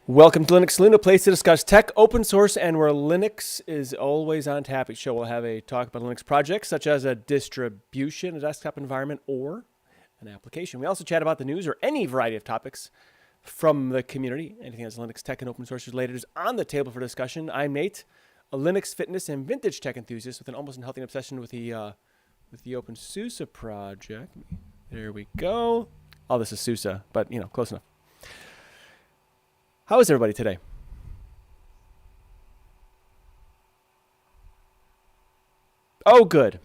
Welcome to Linux Saloon, a place to discuss tech, open source, and where Linux is always on tap. Each show will have a talk about Linux projects, such as a distribution, a desktop environment, or an application. We also chat about the news or any variety of topics from the community. Anything that's Linux tech and open source related is on the table for discussion. I'm Nate, a Linux fitness and vintage tech enthusiast with an almost unhealthy obsession with the OpenSUSE project. There we go. Oh, this is SUSE, but close enough. How is everybody today? Oh, good.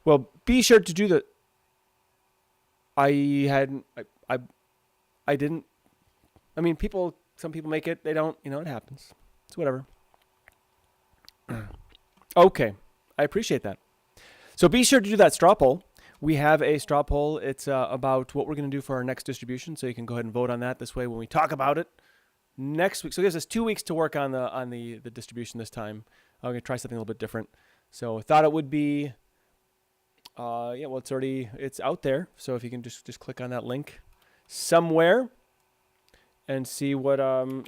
Well, be sure to do the. I didn't. I mean, some people make it. They don't. It happens. It's whatever. Okay, I appreciate that. So be sure to do that straw poll. We have a straw poll. It's about what we're going to do for our next distribution, so you can go ahead and vote on that. This way, when we talk about it next week, so it gives us 2 weeks to work on the distribution this time. I'm going to try something a little bit different. So I thought it would be, well, it's out there. So if you can just click on that link somewhere and see what you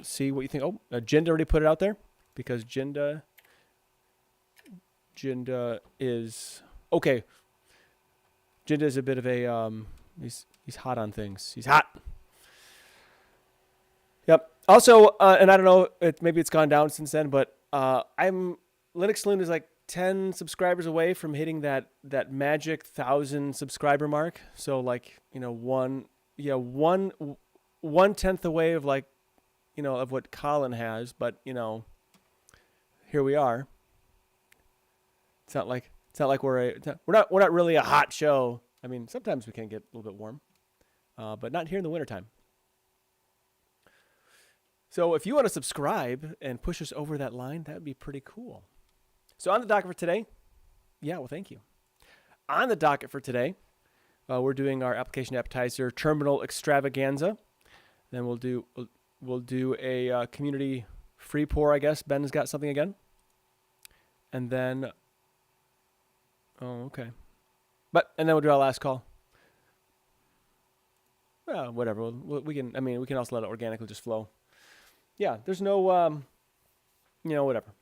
think. Oh, Jinda already put it out there because Jinda is okay. Jinda is a bit of a, he's hot on things. He's hot. Yep. Also, and I don't know, maybe it's gone down since then, but Linux Saloon is like 10 subscribers away from hitting that magic 1,000 subscriber mark. So like, 1/10 away of like, of what Colin has, but here we are. It's not like we're not really a hot show. I mean, sometimes we can get a little bit warm, but not here in the wintertime. So if you want to subscribe and push us over that line, that would be pretty cool. So on the docket for today, thank you. On the docket for today, we're doing our application appetizer terminal extravaganza. Then we'll do a community free pour, I guess. Ben has got something again, and then. Oh, okay. And then we'll do our last call. Well, whatever. We can also let it organically just flow. Yeah, there's no, whatever.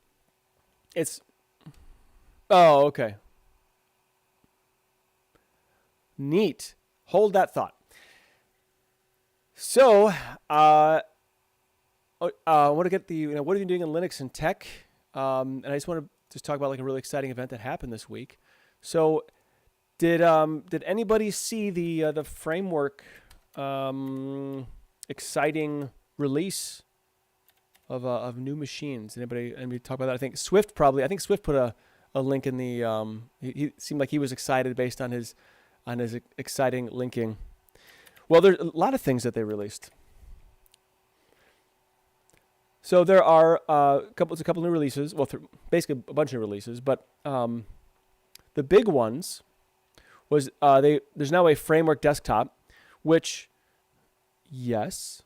Oh, okay. Neat. Hold that thought. So, I want to get what are you doing in Linux and tech? And I just want to talk about like a really exciting event that happened this week. So, did anybody see the framework exciting release of new machines? Anybody talk about that? I think Swift put a link in the he seemed like he was excited based on his exciting linking. Well, there's a lot of things that they released. So there are a couple new releases. Well, basically a bunch of releases, but the big ones was there's now a framework desktop, which, yes.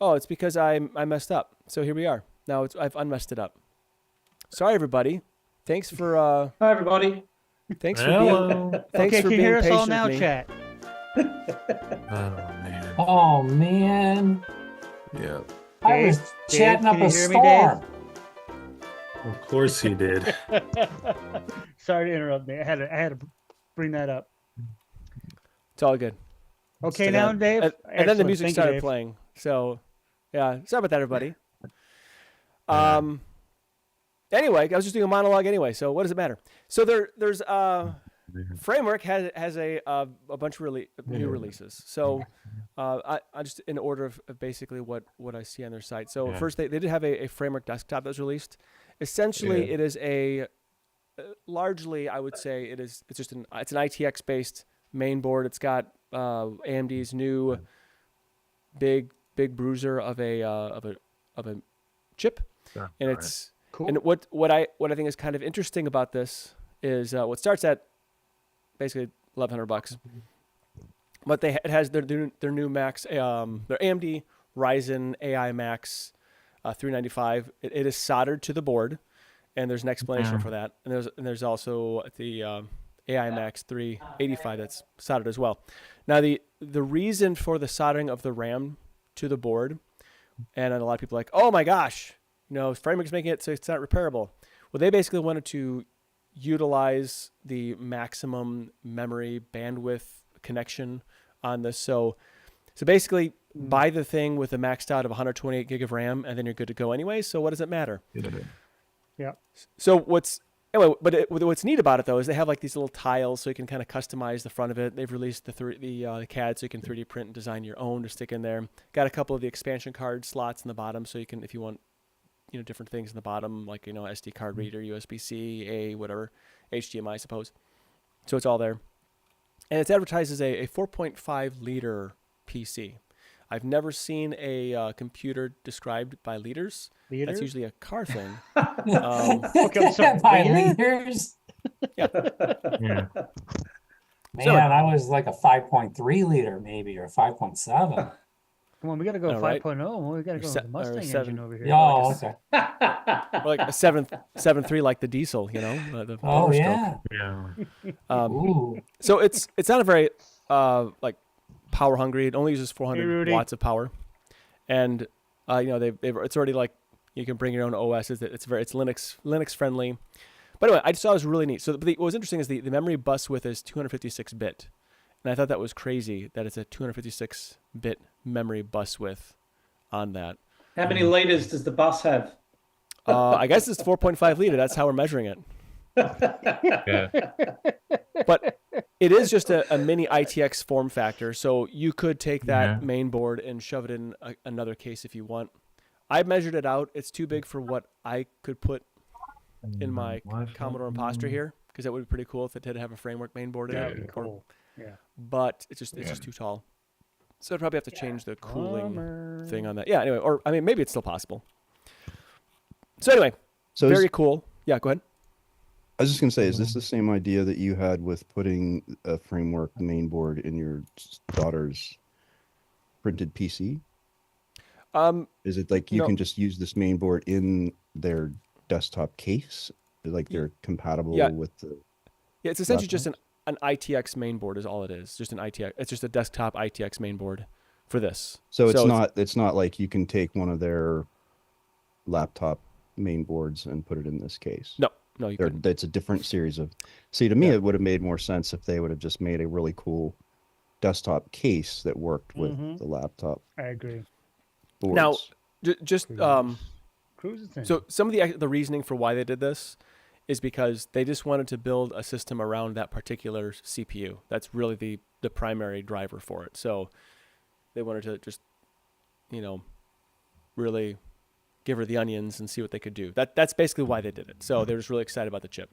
Oh, it's because I messed up. So here we are. Now I've unmessed it up. Sorry, everybody. Thanks for. Hi, everybody. Thanks for being. Thanks for being hear us all patient now, with me. chat? Oh man. Yeah. I was chatting Dave, up can you a hear me, storm. Of course he did. Sorry to interrupt me. I had to bring that up. It's all good. Okay, now, Dave. And then the Excellent. music Thank you, started Dave. playing. So, yeah. Sorry about that, everybody. Anyway, I was just doing a monologue anyway. So what does it matter? So there's framework has a bunch of new releases. So I just in order of basically what I see on their site. So first they did have a framework desktop that was released. Essentially, it is a largely I would say it's an ITX based main board. It's got AMD's new big bruiser of a chip, and it's cool. And what I think is kind of interesting about this is what starts at basically $1,100, but it has their new Max, their AMD Ryzen AI Max 395. It is soldered to the board, and there's an explanation for that. And there's also the AI Max 385 that's soldered as well. Now the reason for the soldering of the RAM to the board, and a lot of people are like, oh my gosh, Framework's making it so it's not repairable. Well, they basically wanted to utilize the maximum memory bandwidth connection on this. So basically buy the thing with a maxed out of 128 gig of RAM, and then you're good to go anyway. So what does it matter? Yeah. So what's neat about it though is they have like these little tiles, so you can kind of customize the front of it. They've released the CAD, so you can 3D print and design your own to stick in there. Got a couple of the expansion card slots in the bottom, so you can, if you want, different things in the bottom, like SD card reader, USB-C, A, whatever, HDMI, I suppose. So it's all there, and it's advertised as a 4.5 liter PC. I've never seen a computer described by liters. That's usually a car thing. Okay, so By liters. Yeah. Yeah. Man, I was like a 5.3 liter maybe, or 5.7. come on, we got to go All right. 5.0. We got to go with the Mustang engine over here. Oh, okay. Or like a 7.3 like the diesel, the Oh, Power yeah. Yeah. Ooh. So it's not a very like power hungry. It only uses Hey, 400 Rudy. watts of power, and it's already like you can bring your own OS. It's Linux friendly. But anyway, I just thought it was really neat. So what was interesting is the memory bus width is 256 bit, and I thought that was crazy that it's a 256 bit memory bus width on that. How many liters does the bus have? I guess it's 4.5 liter. That's how we're measuring it. Yeah. But it is just a mini ITX form factor, so you could take that main board and shove it in another case if you want. I measured it out. It's too big for what I could put in my Commodore Imposter here, because that would be pretty cool if it did have a framework main board in That'd it. be cool. Yeah. But it's just too tall. So I'd probably have to change the cooling thing on that. Yeah, anyway, or maybe it's still possible. So anyway, So very cool. Yeah, go ahead. I was just gonna say, is this the same idea that you had with putting a framework mainboard in your daughter's printed PC? Is it like you no. can just use this mainboard in their desktop case? Like they're compatible with the... Yeah, it's essentially just an ITX mainboard is all it is. Just an ITX. It's just a desktop ITX mainboard for this. So it's not like you can take one of their laptop mainboards and put it in this case. No, you couldn't. It's a different series of... See, to me, it would have made more sense if they would have just made a really cool desktop case that worked with the laptop I agree. boards. Now, just Cruise is in. so some of the reasoning for why they did this is because they just wanted to build a system around that particular CPU. That's really the primary driver for it. So they wanted to just, really give her the onions and see what they could do. That's basically why they did it. So they're just really excited about the chip.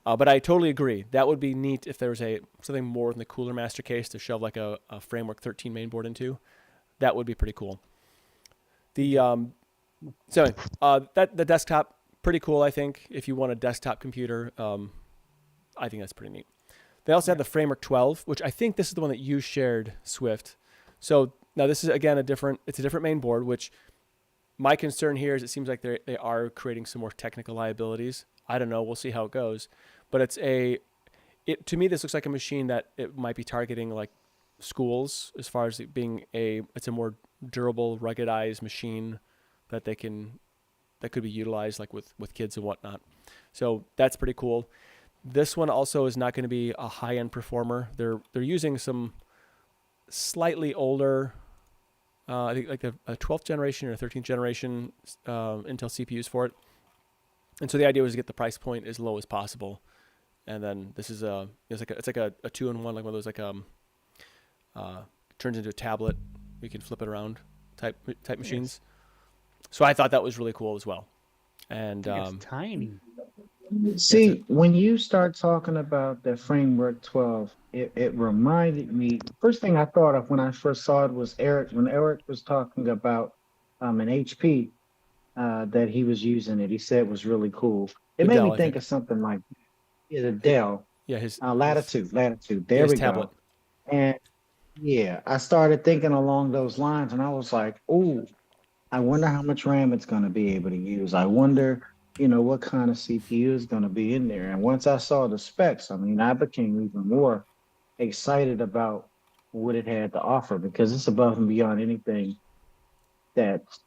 But I totally agree. That would be neat if there was something more in the Cooler Master case to shove like a Framework 13 mainboard into. That would be pretty cool. The desktop, pretty cool, I think. If you want a desktop computer, I think that's pretty neat. They also have the Framework 12, which I think this is the one that you shared, Swift. So now this is again a different main board, which my concern here is it seems like they are creating some more technical liabilities. I don't know. We'll see how it goes. But to me, this looks like a machine that it might be targeting like schools as far as it being it's a more durable, ruggedized machine that could be utilized like with kids and whatnot. So that's pretty cool. This one also is not going to be a high-end performer. They're using some slightly older, I think like a 12th generation or 13th generation Intel CPUs for it. And so the idea was to get the price point as low as possible. And then this is it's like a 2-in-1, like one of those like turns into a tablet. You can flip it around type machines. So I thought that was really cool as well. And It's tiny. See, when you start talking about the Framework 12, it reminded me. First thing I thought of when I first saw it was when Eric was talking about an HP that he was using it. He said it was really cool. It The made Dell, me I think think. of something like the Dell. yeah, his Latitude. There his we tablet. go. And yeah, I started thinking along those lines, and I was like, "Ooh, I wonder how much RAM it's going to be able to use. I wonder what kind of CPU is going to be in there. And once I saw the specs, I mean, I became even more excited about what it had to offer because it's above and beyond anything that's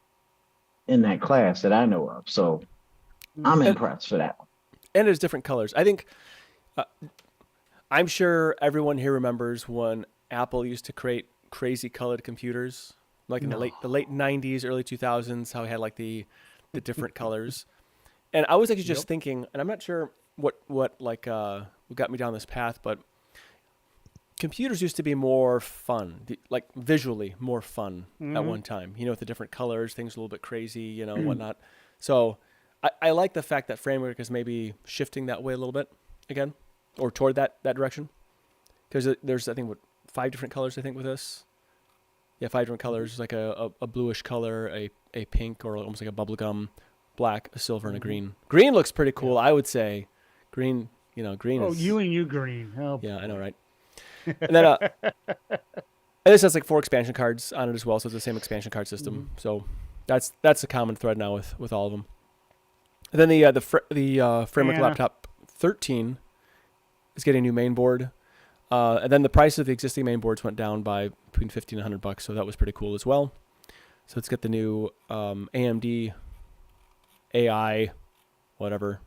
in that class that I know of. So I'm impressed for that. And there's different colors. I think, I'm sure everyone here remembers when Apple used to create crazy colored computers, like in the late 90s, early 2000s, how it had like the different colors. And I was actually just thinking, and I'm not sure what got me down this path, but computers used to be more fun, like visually more fun at one time, with the different colors, things a little bit crazy, whatnot. So I like the fact that Framework is maybe shifting that way a little bit again, or toward that direction. Because there's, I think, 5 different colors, I think, with this. Yeah, 5 different colors, like a bluish color, a pink, or almost like a bubblegum, black, a silver, and a green. Green looks pretty cool, I would say. Green, green is... Oh, you green. Oh, yeah, I know, right? And then and this has like 4 expansion cards on it as well, so it's the same expansion card system. So that's a common thread now with all of them. And then the Framework Laptop 13 is getting a new main board, and then the price of the existing main boards went down by between $50 and $100, so that was pretty cool as well. So let's get the new AMD AI, whatever.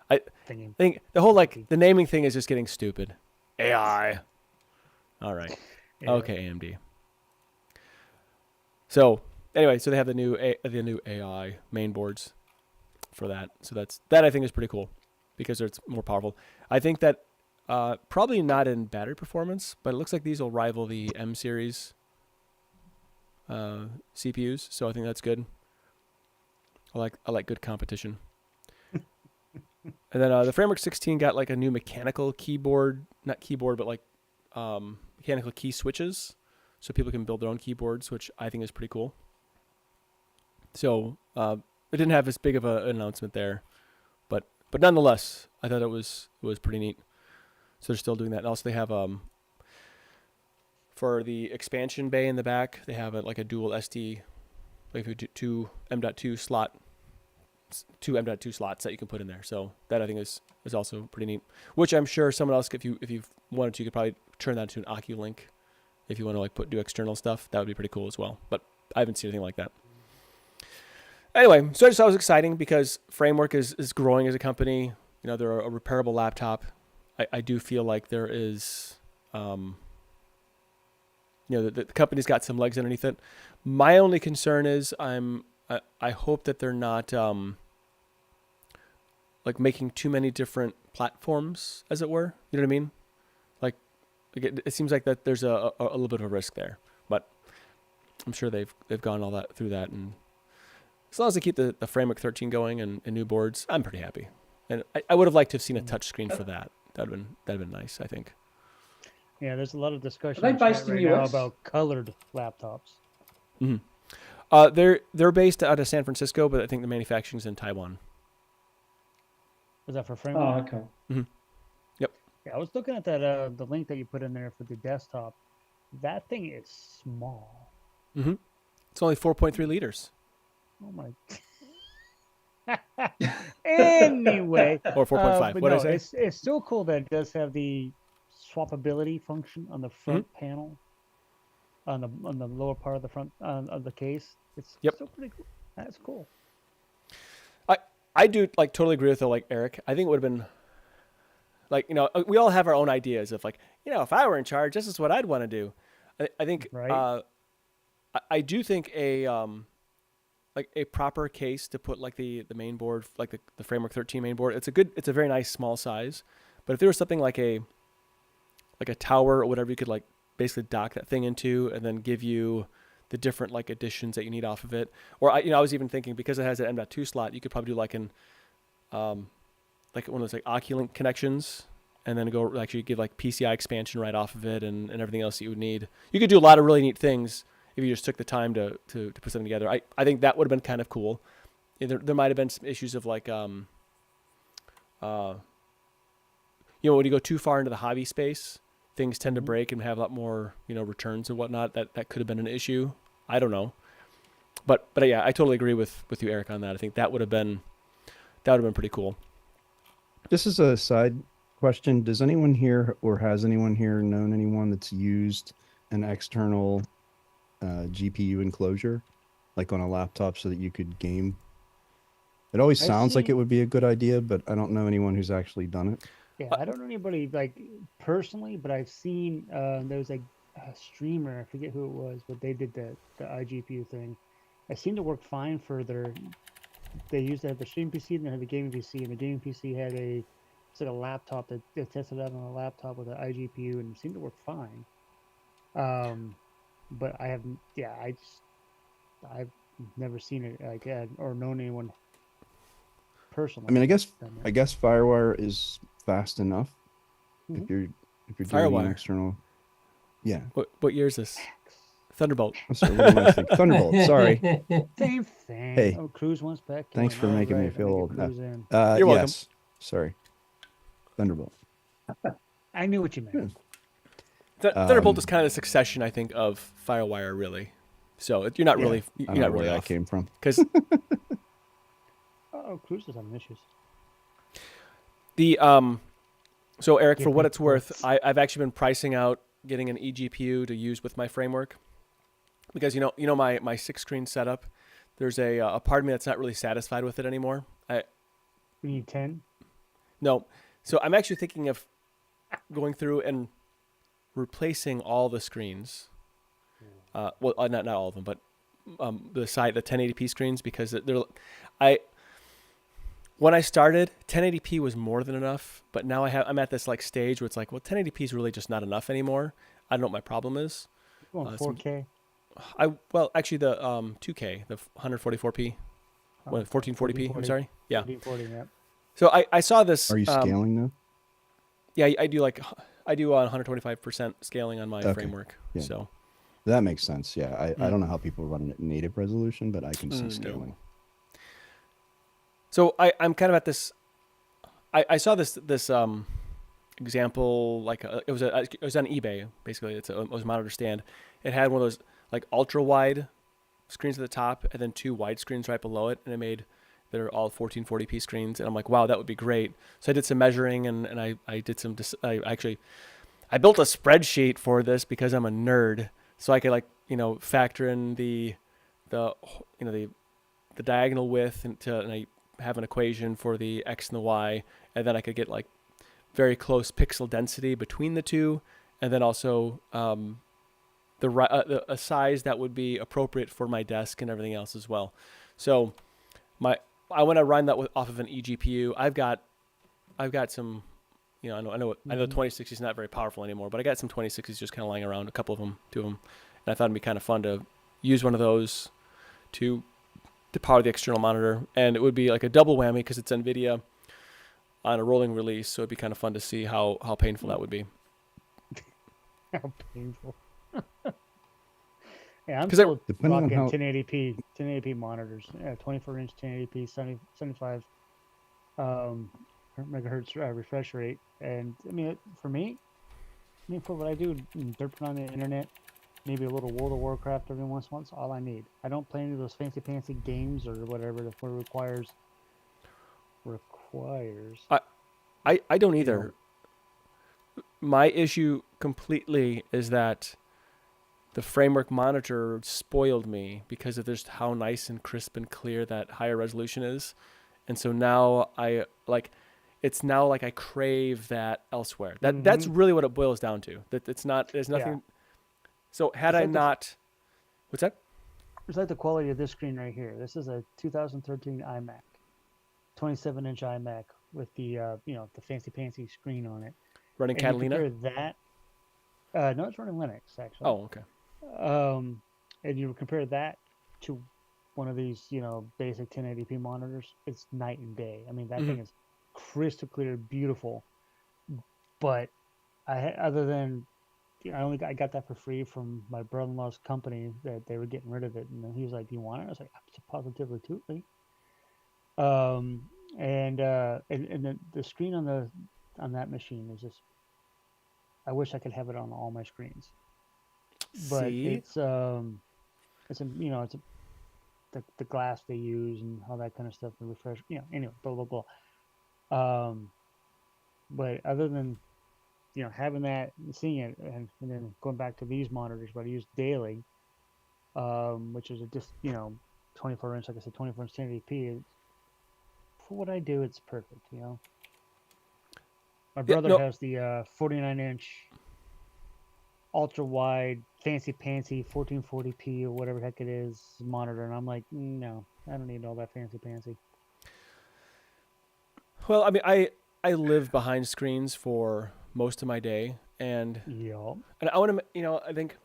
I think the whole the naming thing is just getting stupid. AI. All right. Yeah. Okay, AMD. So anyway, so they have the new AI main boards for that. So that I think is pretty cool because it's more powerful. I think that probably not in battery performance, but it looks like these will rival the M series CPUs. So I think that's good. I like good competition. And then the Framework 16 got like a new mechanical keyboard, not keyboard, but like mechanical key switches, so people can build their own keyboards, which I think is pretty cool. So it didn't have as big of an announcement there, but nonetheless, I thought it was pretty neat. So they're still doing that. And also they have for the expansion bay in the back, they have like a dual SD, like 2 M.2 slot. 2 M.2 slots that you can put in there. So that I think is also pretty neat, which I'm sure someone else, if you wanted to, you could probably turn that into an Oculink if you want to do external stuff. That would be pretty cool as well, but I haven't seen anything like that. Anyway, so I just thought it was exciting because Framework is growing as a company. They're a repairable laptop. I do feel like there is, the company's got some legs underneath it. My only concern is I hope that they're not making too many different platforms, as it were. You know what I mean? It seems like that there's a little bit of a risk there, but I'm sure they've gone through that, and as long as they keep the Framework 13 going and new boards, I'm pretty happy. And I would have liked to have seen a touchscreen for that. That'd been nice, I think. Yeah, there's a lot of discussion Are they in chat based in right the now US? about colored laptops. Mm-hmm. They're based out of San Francisco, but I think the manufacturing's in Taiwan. Was that for Oh, Framework? okay. Mm-hmm. Yep. Yeah, I was looking at that the link that you put in there for the desktop. That thing is small. Mm-hmm. It's only 4.3 liters. Oh my. Anyway. Or 4.5. But What no, did I say? it's still cool that it does have the swappability function on the front panel, on the lower part of the front of the case. It's still pretty cool. That's cool. I do totally agree with Eric. I think it would have been we all have our own ideas of if I were in charge, this is what I'd want to do. I think right. I do think a proper case to put the main board, the Framework 13 main board. It's a very nice small size, but if there was something like a tower or whatever, you could basically dock that thing into and then give you the different additions that you need off of it. Or I was even thinking, because it has an M.2 slot, you could probably do one of those Oculink connections, and then go actually give PCI expansion right off of it and everything else that you would need. You could do a lot of really neat things if you just took the time to put something together. I think that would have been kind of cool. There might have been some issues of when you go too far into the hobby space, things tend to break and have a lot more, returns and whatnot. That could have been an issue. I don't know. But yeah, I totally agree with you, Eric, on that. I think that would have been That would have been pretty cool. Just as a side question, does anyone here or has anyone here known anyone that's used an external GPU enclosure, like on a laptop, so that you could game? It always I've sounds like it seen- would be a good idea, but I don't know anyone who's actually done it. Yeah, I don't know anybody like personally, but I've seen there was a streamer, I forget who it was, but they did the iGPU thing. It seemed to work fine for their. They used to have the stream PC and they had the gaming PC, and the gaming PC had it's like a laptop that they tested out on a laptop with an iGPU, and it seemed to work fine. But I haven't. Yeah, I've never seen it like or known anyone personally. I mean, I guess done that. FireWire is fast enough if you're doing FireWire. an external. Yeah. What year is this? Thunderbolt. I'm sorry. What am I thinking? Thunderbolt. Sorry. Same thing. Hey, Oh, Cruz wants back. thanks in. for making me Alright, feel let old. get Cruz in. You're welcome. Yes. Sorry. Thunderbolt. I knew what you meant. Thunderbolt is kind of a succession, I think, of FireWire, really. So you're not really I you're don't know not where really that off came from. because Oh, Cruz is having issues. the So Eric, Give for what me it's worth, quotes. I've actually been pricing out getting an eGPU to use with my framework because you know my 6-screen setup. There's a part of me that's not really satisfied with it anymore. We need 10. No, so I'm actually thinking of going through and replacing all the screens. Well, not all of them, but the 1080p screens, because when I started, 1080p was more than enough, but now I'm at this like stage where it's like, well, 1080p is really just not enough anymore. I don't know what my problem is. You want some- 4K? Actually the 2K, the 144p, Oh, 1440p. I'm 1440. sorry. Yeah. 1440, yeah. So I saw this. Are you scaling though? Yeah, I do 125% scaling on my Okay. framework. Yeah. So That makes sense. Yeah. I don't know how people run it at native resolution, but I can see No. scaling. So I'm kind of at this. I saw this example, like it was on eBay basically. It was a monitor stand. It had one of those like ultra wide screens at the top and then 2 wide screens right below it, and they're all 1440p screens. And I'm like, wow, that would be great. So I did some measuring and I did some. I built a spreadsheet for this because I'm a nerd, so I could factor in the diagonal width and I have an equation for the X and the Y, and then I could get like very close pixel density between the two, and then also a size that would be appropriate for my desk and everything else as well. So I want to run that off of an eGPU. I've got some, I know 2060 is not very powerful anymore, but I got some 2060s just kind of lying around, a couple of them, 2 of them, and I thought it'd be kind of fun to use one of those to power the external monitor, and it would be like a double whammy because it's NVIDIA on a rolling release, so it'd be kind of fun to see how painful that would be. How painful. Yeah, I'm 'Cause still Depending on rocking how- 1080p monitors. 24-inch 1080p, 75 megahertz refresh rate. And I mean, for me, for what I do, derping on the internet, maybe a little World of Warcraft every once in a while, that's all I need. I don't play any of those fancy games or whatever that requires. I don't either. My issue completely is that the framework monitor spoiled me because of just how nice and crisp and clear that higher resolution is. And so now it's now like I crave that elsewhere. That's really what it boils down to. That there's nothing. Yeah. So had It's I like the- not, what's that? It's like the quality of this screen right here. This is a 2013 iMac, 27-inch iMac with the the fancy screen on it. Running And you Catalina? compare that. No, it's running Linux actually. Oh, okay. And you compare that to one of these, basic 1080p monitors. It's night and day. I mean, that thing is crystal clear, beautiful. But other than I got that for free from my brother-in-law's company that they were getting rid of it, and then he was like, "Do you want it?" I was like, "Positively, totally." And the screen on that machine is just. I wish I could have it on all my screens, but See? it's the the glass they use and all that kind of stuff, the refresh, anyway, blah blah blah. But other than having that and seeing it, and then going back to these monitors, what I use daily, which is just 24-inch, like I said, 24-inch 1080p. For what I do, it's perfect. My brother has the 49-inch ultra wide fancy pantsy 1440p or whatever the heck it is monitor, and I'm like, no, I don't need all that fancy pantsy. Well, I mean, I live behind screens for most of my day, and I want to, I think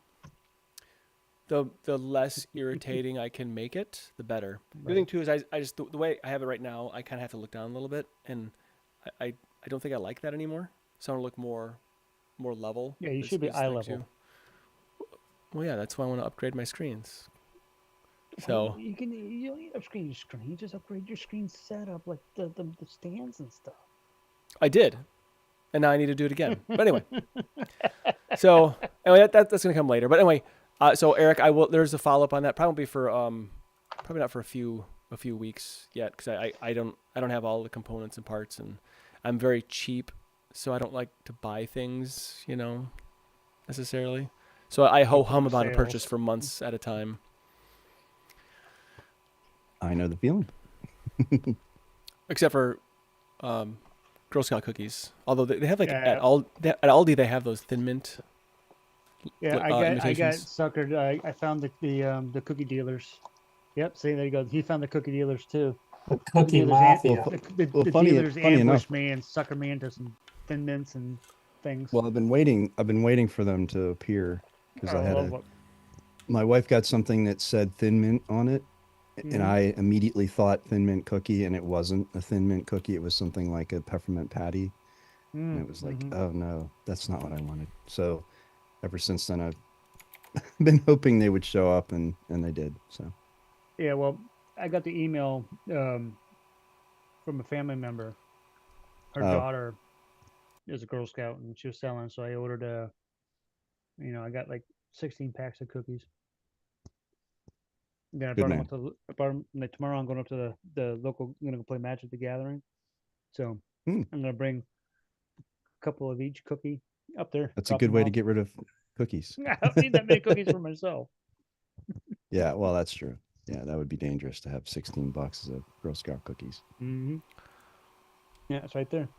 the less irritating I can make it, the better. The other thing too is I just the way I have it right now, I kind of have to look down a little bit, and I don't think I like that anymore. So I want to look more level. Yeah, you should be eye level. Well, yeah, that's why I want to upgrade my screens. So you don't need to upgrade your screen. You just upgrade your screen setup, like the stands and stuff. I did, and now I need to do it again. But anyway, so anyway, that's gonna come later. But anyway, so Eric, there's a follow up on that. Probably for probably not for a few weeks yet, because I don't have all the components and parts, and I'm very cheap, so I don't like to buy things, necessarily. So I ho-hum about a purchase for months at a time. I know the feeling. Except for Girl Scout cookies. Although they have at Aldi they have those Thin Mint. Yeah, I got suckered. I found the cookie dealers. Yep, see, there you go. He found the cookie dealers too. The cookie mafia. The dealers ambushed me and suckered me into some Thin Mints and things. Well, I've been waiting for them to appear, because my wife got something that said Thin Mint on it, and I immediately thought Thin Mint cookie, and it wasn't a Thin Mint cookie. It was something like a peppermint patty, and it was like, oh no, that's not what I wanted. So ever since then, I've been hoping they would show up, and they did. So yeah, well, I got the email from a family member. Her daughter is a Girl Scout, and she was selling, so I ordered I got like 16 packs of cookies. Then I brought them up to tomorrow. I'm going up to the local. I'm going to go play Magic the Gathering. So I'm going to bring a couple of each cookie up there. That's a good way to get rid of cookies. I don't need that many cookies for myself. Yeah, well, that's true. Yeah, that would be dangerous to have 16 boxes of Girl Scout cookies. Mm-hmm. Yeah, it's right there.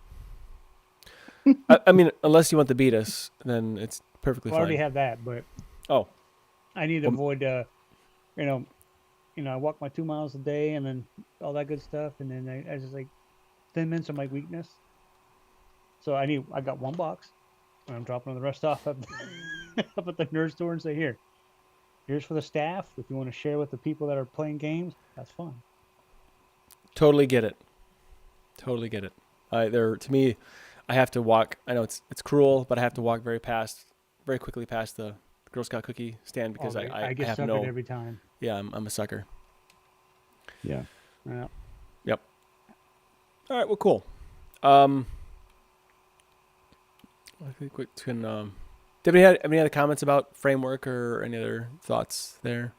I mean, unless you want to beat us, then it's perfectly fine. I already have that, but I need to avoid. I walk my 2 miles a day, and then all that good stuff, and then I just like Thin Mints are my weakness. So I got one box, and I'm dropping the rest off up at the nerd store and say, here's for the staff. If you want to share with the people that are playing games, that's fine. Totally get it. To me, I have to walk. I know it's cruel, but I have to walk very quickly past the Girl Scout cookie stand, because I get have suckered every time. Yeah, I'm a sucker. Yeah. Yep. All right. Well, cool. I think we can. Did we have any other comments about framework or any other thoughts there?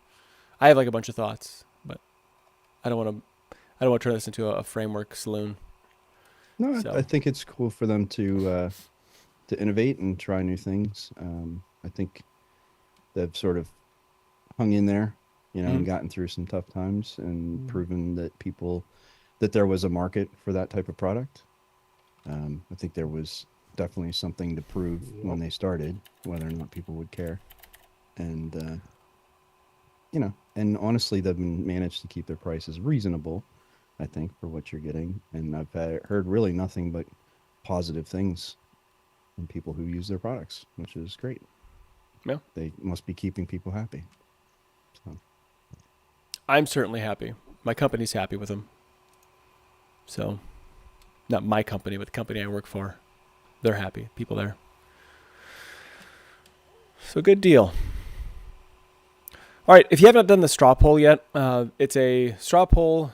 I have like a bunch of thoughts, but I don't want to turn this into a framework saloon. No, I think it's cool for them to innovate and try new things. I think they've sort of hung in there, and gotten through some tough times, and proven that there was a market for that type of product. I think there was definitely something to prove when they started, whether or not people would care. And, and honestly, they've managed to keep their prices reasonable, I think, for what you're getting. And I've heard really nothing but positive things from people who use their products, which is great. Yeah. They must be keeping people happy. So. I'm certainly happy. My company's happy with them. So, not my company, but the company I work for. They're happy. People there. So, good deal. All right. If you haven't done the straw poll yet, it's a straw poll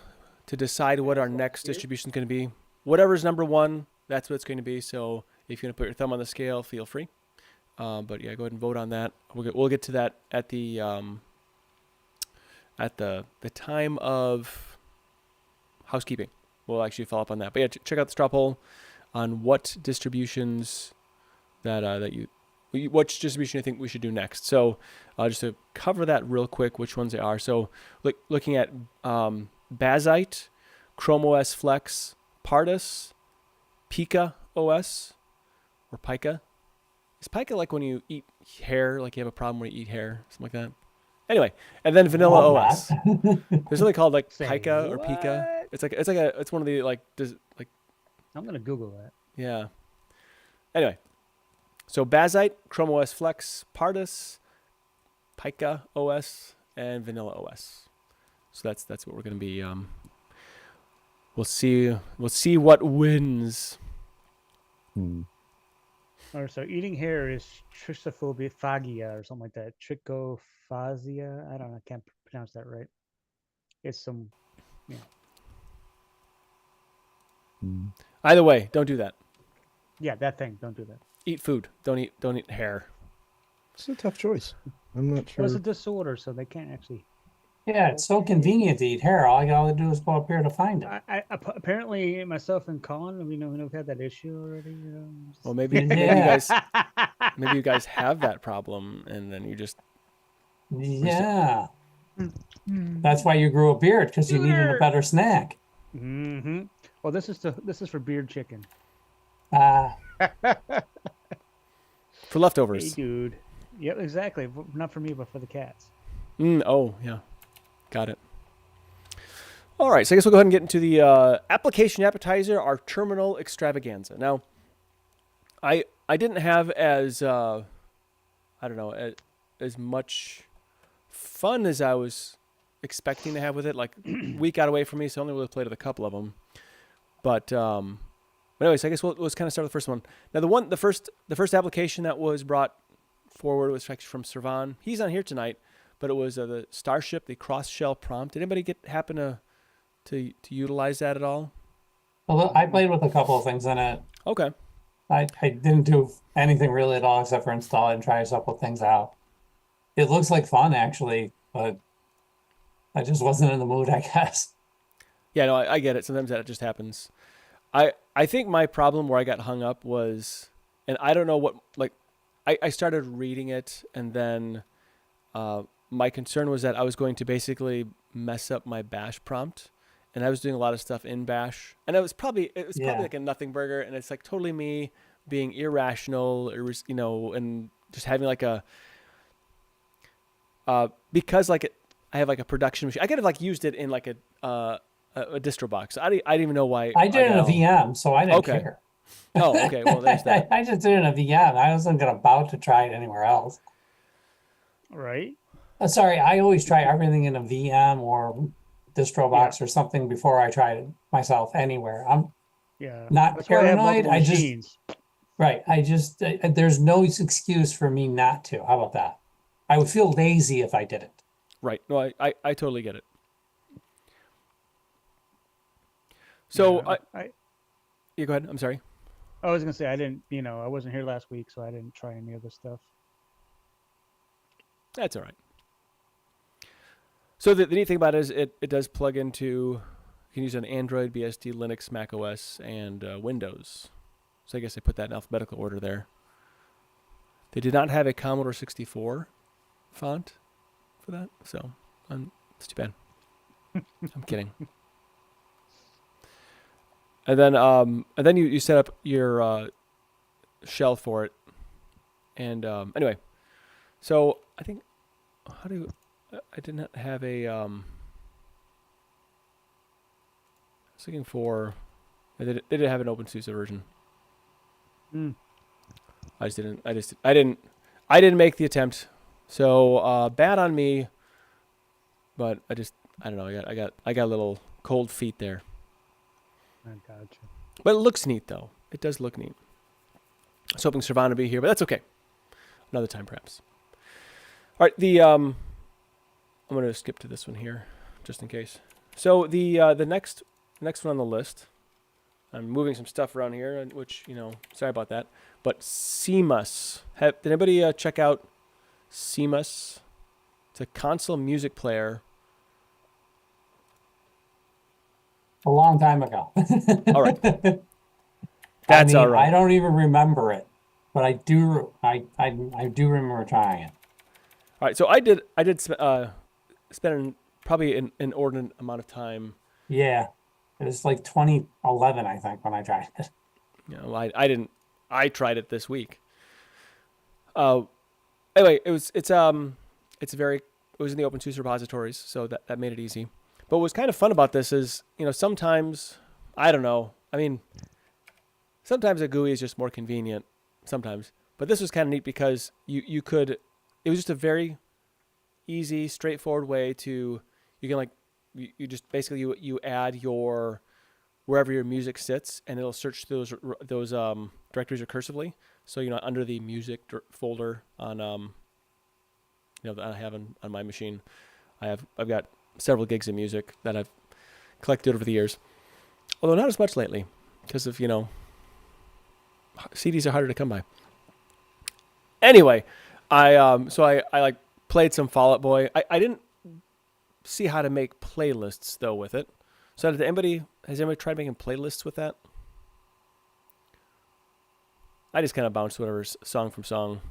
to decide what our next distribution is going to be. Whatever's number one, that's what it's going to be. So, if you're going to put your thumb on the scale, feel free. But yeah, go ahead and vote on that. We'll get to that at the at the time of housekeeping. We'll actually follow up on that. But yeah, check out the straw poll on what distributions which distribution you think we should do next. So just to cover that real quick, which ones they are. So looking at Bazzite, Chrome OS Flex, Pardus, Pica OS, or Pica. Is Pica like when you eat hair, like you have a problem where you eat hair, something like that? Anyway, and then Vanilla OS. There's something called like Say Pica or Pica. what? It's one of the like I'm gonna Google that. yeah. Anyway, so Bazzite, Chrome OS Flex, Pardus, Pica OS, and Vanilla OS. So that's what we're gonna be. We'll see what wins. Or so eating hair is trichophagia or something like that. Trichophagia. I don't know. I can't pronounce that right. It's some. Either way, don't do that. Yeah, that thing. Don't do that. Eat food. Don't eat hair. It's a tough choice. I'm not sure. Well, it's a disorder, so they can't actually. Yeah, it's so convenient to eat hair. All I got to do is go up here to find it. Apparently, myself and Colin, we've had that issue already. Well, maybe you guys have that problem, and then you just Yeah. That's why you grew a beard, because you needed a better snack. Mm-hmm. Well, this is for beard chicken. Ah, for leftovers. Hey, dude. Yep, exactly. Not for me, but for the cats. Oh, yeah. Got it. All right, so I guess we'll go ahead and get into the application appetizer, our terminal extravaganza. Now, I didn't have as as much fun as I was expecting to have with it. Like, week got away from me, so I only really played with a couple of them. But anyways, I guess let's kind of start with the first one. Now, the first application that was brought forward was actually from Servan. He's on here tonight, but it was the Starship, the cross-shell prompt. Did anybody happen to utilize that at all? well, I played with a couple of things in it. Okay. I didn't do anything really at all except for install it and try a couple things out. It looks like fun, actually, but I just wasn't in the mood, I guess. Yeah, no, I get it. Sometimes that just happens. I think my problem where I got hung up was, and I don't know what, like, I started reading it, and then my concern was that I was going to basically mess up my bash prompt, and I was doing a lot of stuff in bash, and it was probably like a nothing burger, and it's like totally me being irrational, and just having like a because like I have like a production machine. I could have like used it in like a distro box. I didn't even know why. I did it in a VM, so I didn't care. Oh, okay. Well, there's that. I just did it in a VM. I wasn't about to try it anywhere else. Right. Sorry, I always try everything in a VM or distro box or something before I try it myself anywhere. I'm not That's why I have paranoid. multiple machines. There's no excuse for me not to. How about that? I would feel lazy if I didn't. Right. No, I totally get it. So you go ahead. I'm sorry. I was gonna say I wasn't here last week, so I didn't try any of this stuff. That's all right. So the neat thing about it is it does plug into, you can use it on Android, BSD, Linux, Mac OS, and Windows. So I guess I put that in alphabetical order there. They did not have a Commodore 64 font for that, so it's too bad. I'm kidding. And then you set up your shell for it, and anyway, so I think I did not have a I was looking for they didn't have an OpenSUSE version. I didn't make the attempt, so bad on me. But I don't know. I got a little cold feet there. I gotcha. But it looks neat, though. It does look neat. I was hoping Servan would be here, but that's okay. Another time, perhaps. All right, I'm going to skip to this one here, just in case. So the next one on the list, I'm moving some stuff around here, which, sorry about that. But cmus. Did anybody check out cmus? It's a console music player a long time ago. All right. I That's mean, all right. I don't even remember it, but I do remember trying it. All right. So I did spend probably an inordinate amount of time. Yeah, it was like 2011, I think, when I tried it. You know, I didn't. I tried it this week. Anyway, it was in the open source repositories, so that made it easy. But what's kind of fun about this is, you know, sometimes I don't know. I mean, sometimes a GUI is just more convenient. Sometimes, but this was kind of neat because you could. It was just a very easy, straightforward way to. You can you just basically you add your wherever your music sits, and it'll search those directories recursively. So, you know, under the music folder on that I have on my machine, I've got several gigs of music that I've collected over the years, although not as much lately because of, you know, CDs are harder to come by. Anyway, I played some Fall Out Boy. I didn't see how to make playlists though with it. So has anybody tried making playlists with that? I just kind of bounce whatever song from song.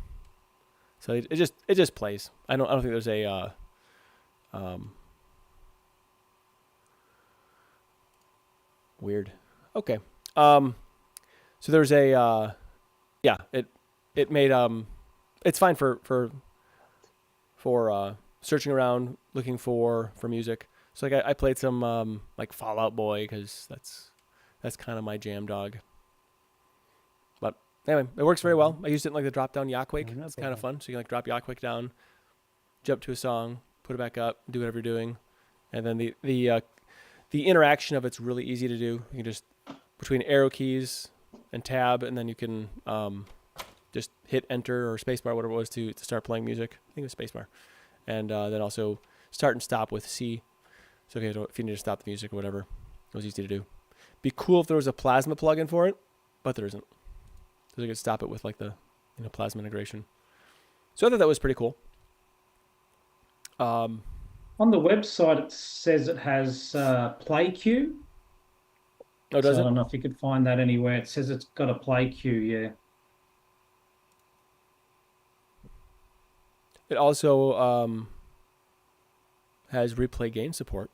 So it just plays. I don't think there's a weird. Okay. So there's a it made it's fine for searching around looking for music. So like I played some like Fall Out Boy because that's kind of my jam dog. But anyway, it works very well. I used it in like the drop down Yawquake. It's kind of fun. So you can like drop Yawquake down, jump to a song, put it back up, do whatever you're doing, and then the interaction of it's really easy to do. You can just between arrow keys and tab, and then you can just hit enter or spacebar, whatever it was, to start playing music. I think it was spacebar, and then also start and stop with C. So if you need to stop the music or whatever, it was easy to do. Be cool if there was a Plasma plugin for it, but there isn't. So you could stop it with like the Plasma integration. So I thought that was pretty cool. On the website, it says it has play queue. Oh, does so it? I don't know if you could find that anywhere. It says it's got a play queue, yeah. It also has ReplayGain support.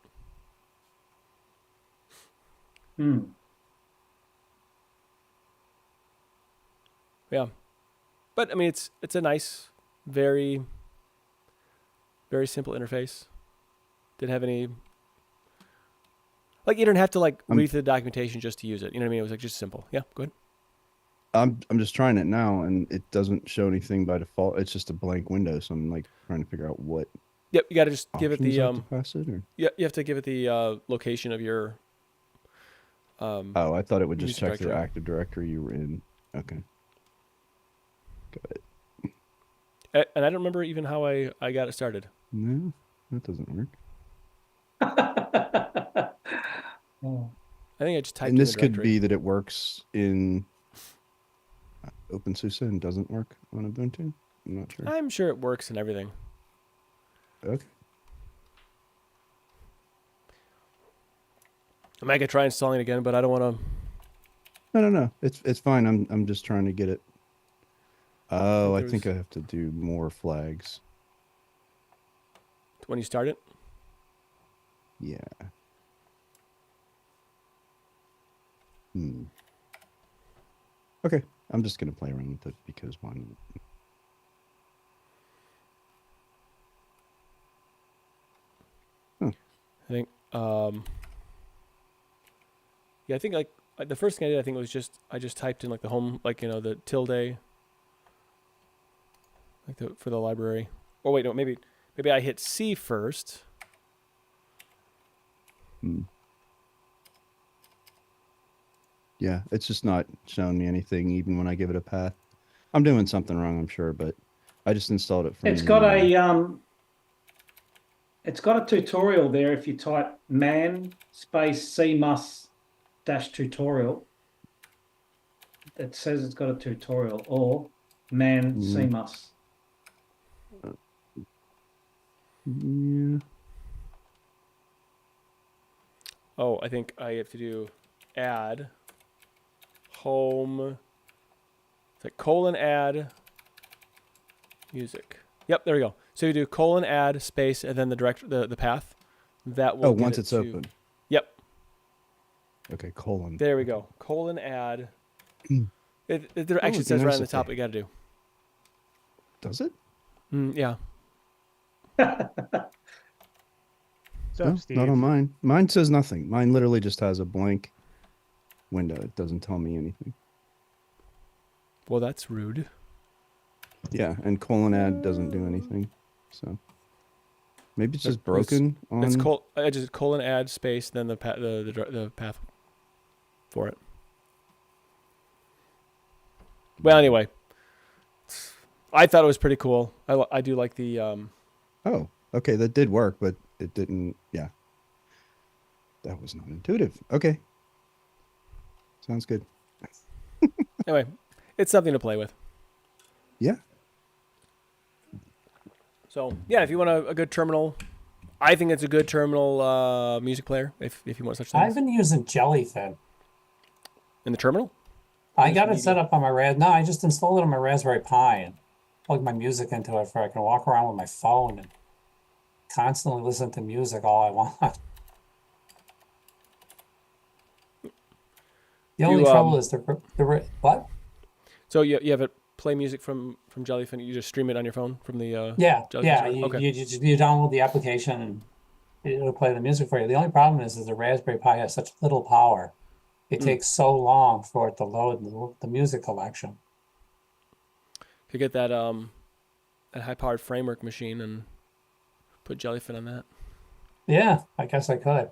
Yeah, but I mean it's a nice, very, very simple interface. Didn't have any like you didn't have to like read through the documentation just to use it. You know what I mean? It was like just simple. Yeah, go ahead. I'm just trying it now, and it doesn't show anything by default. It's just a blank window, so I'm like trying to figure out what. Yep, you got to just give it the options I have to pass it, or? Yeah, you have to give it the location of your. Oh, I thought it would just music check the directory. active directory you were in. Okay. Got it. And I don't remember even how I got it started. No, that doesn't work. Oh. I think I just typed And in this the could directory. be that it works in OpenSUSE and doesn't work on Ubuntu. I'm not sure. I'm sure it works and everything. Okay. I might try installing it again, but I don't want to. No. It's fine. I'm just trying to get it. Oh, I think I there's- have to do more flags. When you start it. Yeah. Okay, I'm just gonna play around with it because why not? I think. Yeah, I think like the first thing I did, I think was I just typed in like the home, like the tilde, like for the library. Oh wait, no, maybe I hit C first. Yeah, it's just not showing me anything even when I give it a path. I'm doing something wrong, I'm sure, but I just installed it from. It's got a tutorial there. If you type man space cmus dash tutorial, it says it's got a tutorial, or man cmus. Yeah. Oh, I think I have to do add home. It's like colon add music. Yep, there we go. So you do colon add space and then the path. That will. Oh, get once it it's to- open. Yep. Okay, colon. There we go. Colon add. It actually it'd be says right nice on the if top they- what you got to do. Does it? Yeah. So, No, Steve, not on mine. Mine says nothing. Mine literally just has a blank window. It doesn't tell me anything. Well, that's rude. Yeah, and colon add doesn't do anything. So maybe it's just It's- broken on. It's I just colon add space then the path for it. Well, anyway, I thought it was pretty cool. I do like the Oh, okay, that did work, but it didn't. Yeah, that was not intuitive. Okay, sounds good. anyway. It's something to play with. Yeah. So yeah, if you want a good terminal, I think it's a good terminal music player. If you want such I've things been using Jellyfin. in the terminal. I got it set up on my No, I just installed it on my Raspberry Pi and plugged my music into it, so I can walk around with my phone and constantly listen to music all I want. The only trouble is what? So you have it play music from Jellyfin. You just stream it on your phone from the Yeah, Jellyfin yeah. server? You, Okay. you download the application and it'll play the music for you. The only problem is the Raspberry Pi has such little power. It takes so long for it to load the music collection. Could get that high-powered framework machine and put Jellyfin on that. Yeah, I guess I could.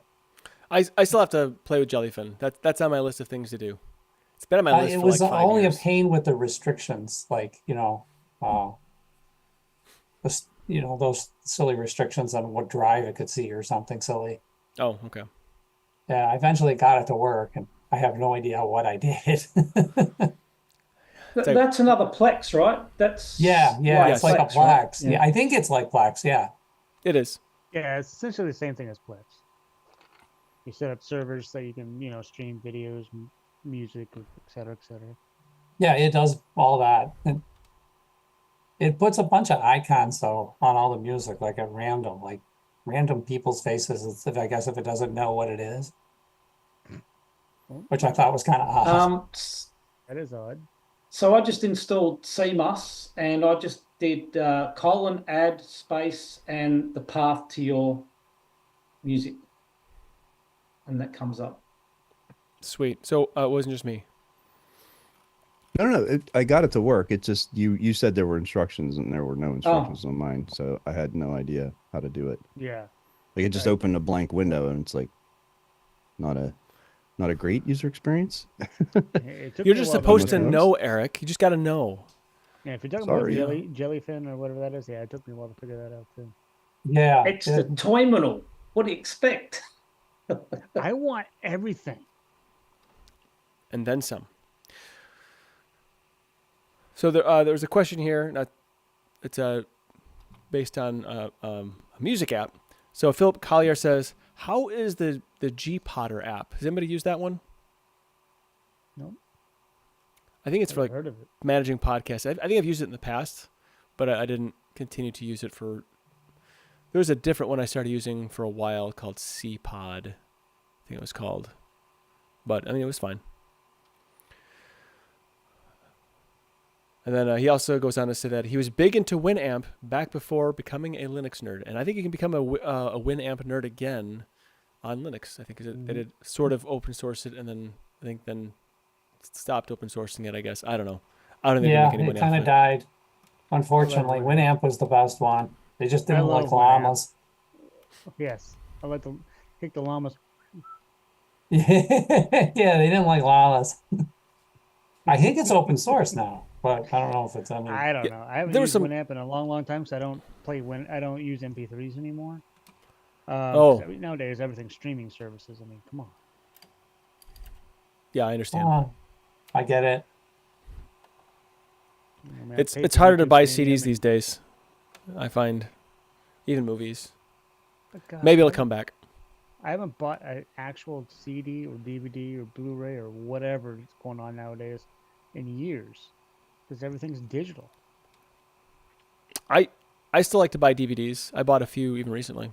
I still have to play with Jellyfin. That's on my list of things to do. It's been on my list It for was like 5 only years. a pain with the restrictions, like those silly restrictions on what drive it could see or something silly. Oh, okay. Yeah, I eventually got it to work, and I have no idea what I did. That's another Plex, right? That's Yeah, Yes. it's like a Plex, right? Plex. Yeah, I think it's like Plex. Yeah, It is. yeah, it's essentially the same thing as Plex. You set up servers so you can, stream videos, music, et cetera, et cetera. yeah, it does all that. And it puts a bunch of icons though on all the music, like at random, like random people's faces. I guess if it doesn't know what it is, which I thought was kind of odd. That is odd. So I just installed cmus and I just did colon add space and the path to your music, and that comes up. Sweet. So it wasn't just me. No. I got it to work. It just you said there were instructions and there were no instructions on mine, so I had no idea how to do it. Yeah. Like it just opened a blank window, and it's like not a great user experience. It took You're me a just while supposed to almost know, Eric. You just got to know. Yeah, if you're talking Sorry. about jellyfin or whatever that is, yeah, it took me a while to figure that out too. Yeah, It's the terminal. What do you expect? I want everything. And then some. So there's a question here. It's based on a music app. So Philip Collier says, "How is the Gpotter app? Has anybody used that one?" Nope. I think it's for Never like heard of it. managing podcasts. I think I've used it in the past, but I didn't continue to use it for. There was a different one I started using for a while called CPod. I think it was called, but I mean it was fine. And then he also goes on to say that he was big into Winamp back before becoming a Linux nerd. And I think you can become a Winamp nerd again on Linux. I think it had sort of open sourced it and then stopped open sourcing it, I guess. I don't know. I don't think yeah, they make any it money kind off of it. died. Unfortunately, Winamp. Winamp was the best one. They just I didn't like love Winamp. llamas. Yes. I like to kick the llamas. Yeah, they didn't like llamas. I think it's open source now, but I don't know if it's. I mean, I don't know. I haven't there was used some- Winamp in a long, long time, so I don't I don't use MP3s anymore. Oh. Nowadays everything's streaming services. I mean, come on. Yeah, I understand. I get it. I mean, I It's paid for harder to YouTube buy Premium CDs these days. I find, even movies. But God, Maybe it'll come back. I haven't bought an actual CD or DVD or Blu-ray or whatever is going on nowadays in years, because everything's digital. I still like to buy DVDs. I bought a few even recently.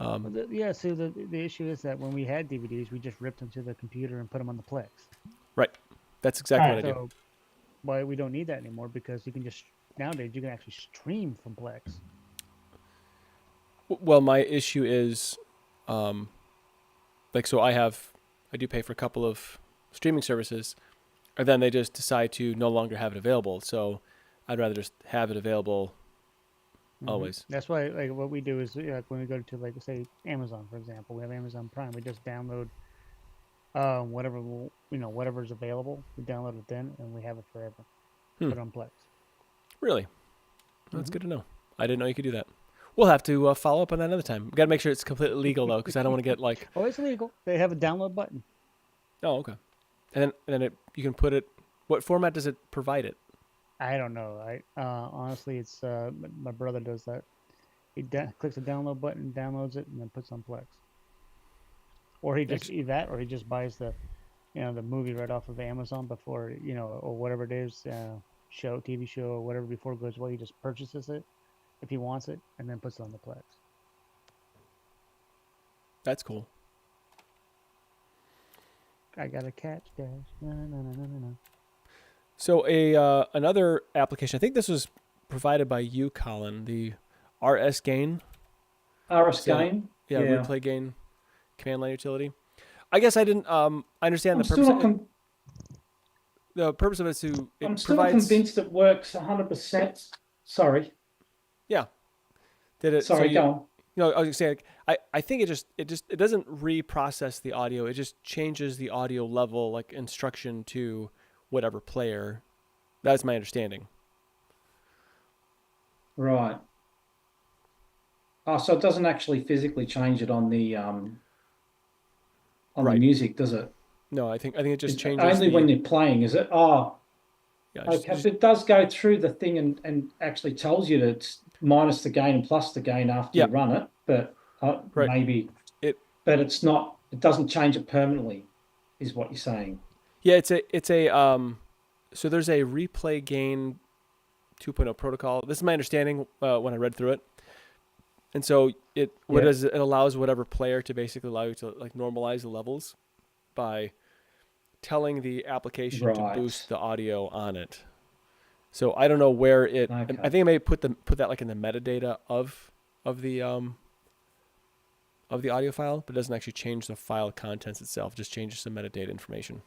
Yeah, so the issue is that when we had DVDs, we just ripped them to the computer and put them on the Plex. Right. That's exactly Alright, what I do. So why we don't need that anymore, because you can just nowadays you can actually stream from Plex. Well, my issue is, like, so I do pay for a couple of streaming services, and then they just decide to no longer have it available. So I'd rather just have it available always. That's why, like, what we do is, like, when we go to, like, say, Amazon, for example, we have Amazon Prime. We just download whatever whatever's available. We download it then, and we have it forever. Put it on Plex. Really? That's good to know. I didn't know you could do that. We'll have to follow up on that another time. Got to make sure it's completely legal though, because I don't want to get like. Oh, it's legal. They have a download button. Oh, okay. And then you can put it. What format does it provide it? I don't know. Honestly, it's my brother does that. He clicks the download button, downloads it, and then puts on Plex. Or he just or he just buys the movie right off of Amazon before or whatever it is, TV show or whatever before it goes away. He just purchases it if he wants it, and then puts it on the Plex. That's cool. I got a catch, guys. No. So another application. I think this was provided by you, Colin. The rsgain. rsgain. Yeah, ReplayGain command line utility. I guess I didn't. I understand the purpose. The purpose of it is to. I'm still convinced it works 100%. Sorry. Yeah. Did it? Sorry, go on. I was saying, I think it doesn't reprocess the audio. It just changes the audio level, like instruction to whatever player. That's my understanding. Right. Oh, so it doesn't actually physically change it on the the music, does it? No, I think it just changes only when you're playing, is it? Oh, yeah. okay. It does go through the thing and actually tells you that it's minus the gain and plus the gain after you run it, but maybe but it's not. It doesn't change it permanently, is what you're saying. Yeah, it's a so there's a ReplayGain 2.0 protocol. This is my understanding when I read through it. And so it allows whatever player to basically allow you to like normalize the levels by telling the application to boost the audio on it. So I don't know where it. Okay. I think I may put that like in the metadata of the audio file, but it doesn't actually change the file contents itself. It just changes some metadata information.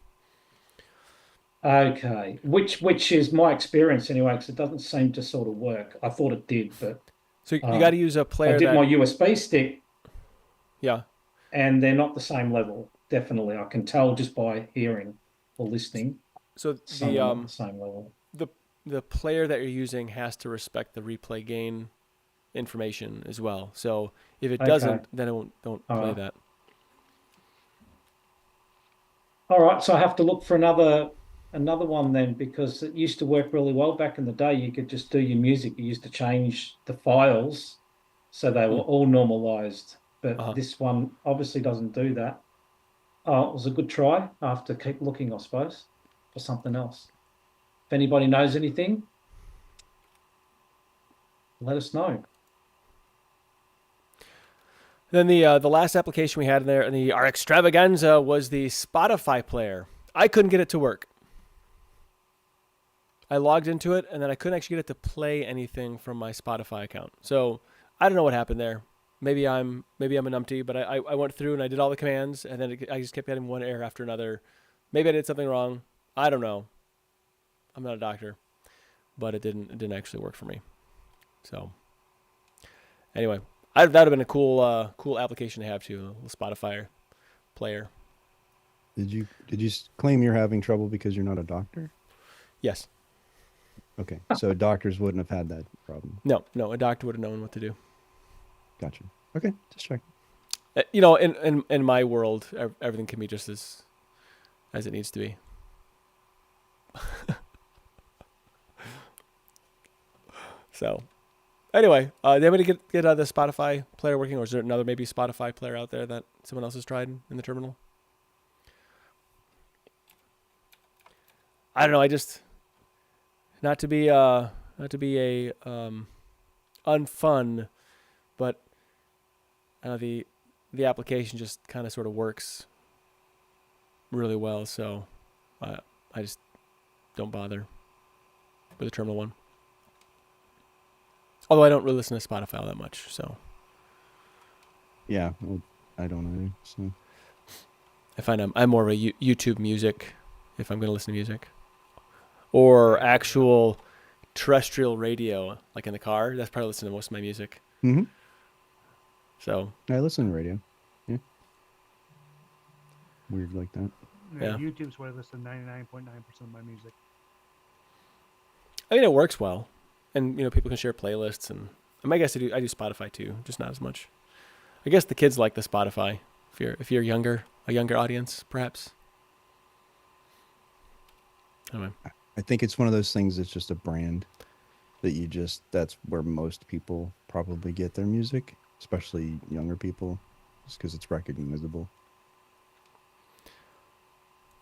Okay, which is my experience anyway, because it doesn't seem to sort of work. I thought it did, but so you got to use a player. I did my USB stick. Yeah, and they're not the same level. Definitely, I can tell just by hearing or listening. So the same level. The player that you're using has to respect the ReplayGain information as well. So if it doesn't, then it don't play that. All right, so I have to look for another one then, because it used to work really well back in the day. You could just do your music. You used to change the files so they were all normalized, but this one obviously doesn't do that. Oh, it was a good try. I have to keep looking, I suppose, for something else. If anybody knows anything, let us know. Then the last application we had in there, and our extravaganza, was the Spotify player. I couldn't get it to work. I logged into it, and then I couldn't actually get it to play anything from my Spotify account. So I don't know what happened there. Maybe I'm a numpty, but I went through and I did all the commands, and then I just kept getting one error after another. Maybe I did something wrong. I don't know. I'm not a doctor, but it didn't actually work for me. So anyway, that would have been a cool application to have too, a Spotify player. Did you claim you're having trouble because you're not a doctor? Yes. Okay, so doctors wouldn't have had that problem. No, a doctor would have known what to do. Gotcha. Okay, just checking. In my world, everything can be just as it needs to be. So, Anyway, did anybody get the Spotify player working, or is there another maybe Spotify player out there that someone else has tried in the terminal? I don't know. I just not to be a unfun, but the application just kind of sort of works really well. So I just don't bother with the terminal one. Although I don't really listen to Spotify all that much, so Yeah, well, I don't know. So I find I'm more of a YouTube music if I'm going to listen to music, or actual terrestrial radio, like in the car. That's probably listening to most of my music. mm-hmm. So I listen to radio. Yeah, weird like that. Yeah. YouTube's where I listen to 99.9% of my music. I mean, it works well, and people can share playlists, and I guess I do Spotify too, just not as much. I guess the kids like the Spotify if you're younger, a younger audience, perhaps. Anyway. I think it's one of those things that's just a brand that that's where most people probably get their music, especially younger people, just because it's recognizable.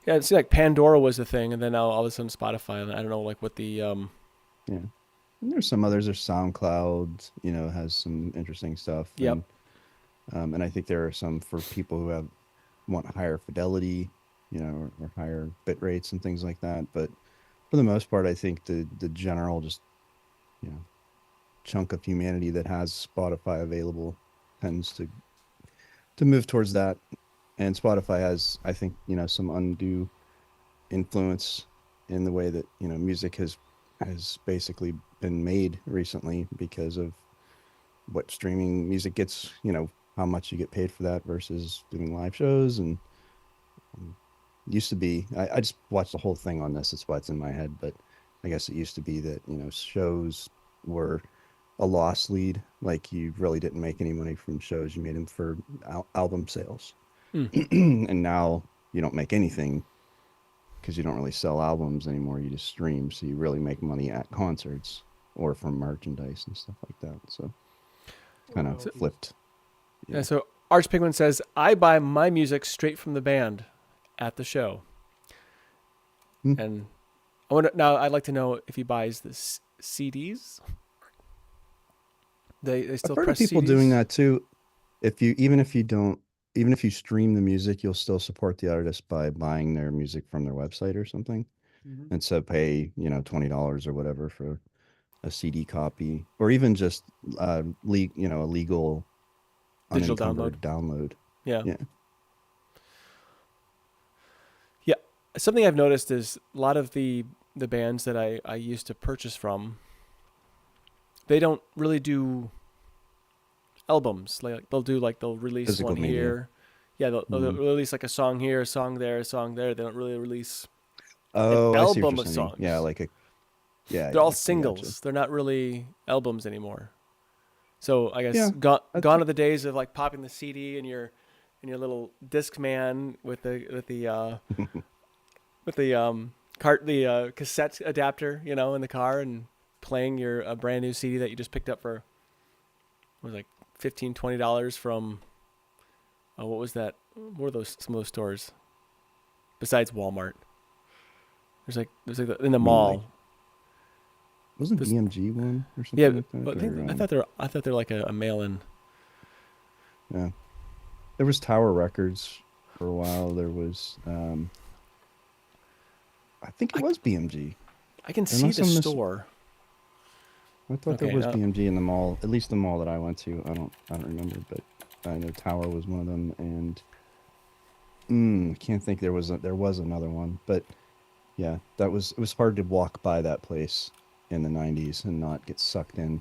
Yeah, it seemed like Pandora was the thing, and then now all of a sudden Spotify, and I don't know like what the Yeah. And there's some others. There's SoundCloud, has some interesting stuff. Yep. And I think there are some for people who want higher fidelity, or higher bit rates and things like that. But for the most part, I think the general just, chunk of humanity that has Spotify available tends to move towards that. And Spotify has, I think, some undue influence in the way that, music has basically been made recently because of what streaming music gets, how much you get paid for that versus doing live shows. And used to be, I just watched the whole thing on this. That's why it's in my head. But I guess it used to be that, shows were a loss lead. Like you really didn't make any money from shows. You made them for album sales. And now you don't make anything because you don't really sell albums anymore. You just stream. So you really make money at concerts or from merchandise and stuff like that. So kind of flipped. Yeah. So Arch Penguin says, I buy my music straight from the band at the show. And I wonder, now I'd like to know if he buys the CDs. They still I've heard press of people CDs? doing that too. Even if you stream the music, you'll still support the artist by buying their music from their website or something. Mhm. And so pay, $20 or whatever for a CD copy, or even just a legal Digital unencumbered download. Yeah. Yeah. Yeah. Something I've noticed is a lot of the bands that I used to purchase from, they don't really do albums. Like they'll release Physical one media. here. Yeah, they'll release like a song here, a song there, a song there. They don't really release Oh, an I see what album you're of saying. songs. Yeah, yeah. They're all I gotcha. singles. They're not really albums anymore. So I guess Yeah, gone are the days of like popping the CD in your little Discman with the cassette adapter, in the car, and playing a brand new CD that you just picked up for like $15-$20 from what was that? What were some of those stores besides Walmart? There's like in the mall. Wasn't This- BMG one or something Yeah, like that? but Or, I thought they're like a mail-in. yeah. There was Tower Records for a while. There was I think it was BMG. I can see Unless the I'm store. I thought Okay, there was no. BMG in the mall, at least the mall that I went to. I don't remember, but I know Tower was one of them, and I can't think there was another one, but yeah, it was hard to walk by that place in the 90s and not get sucked in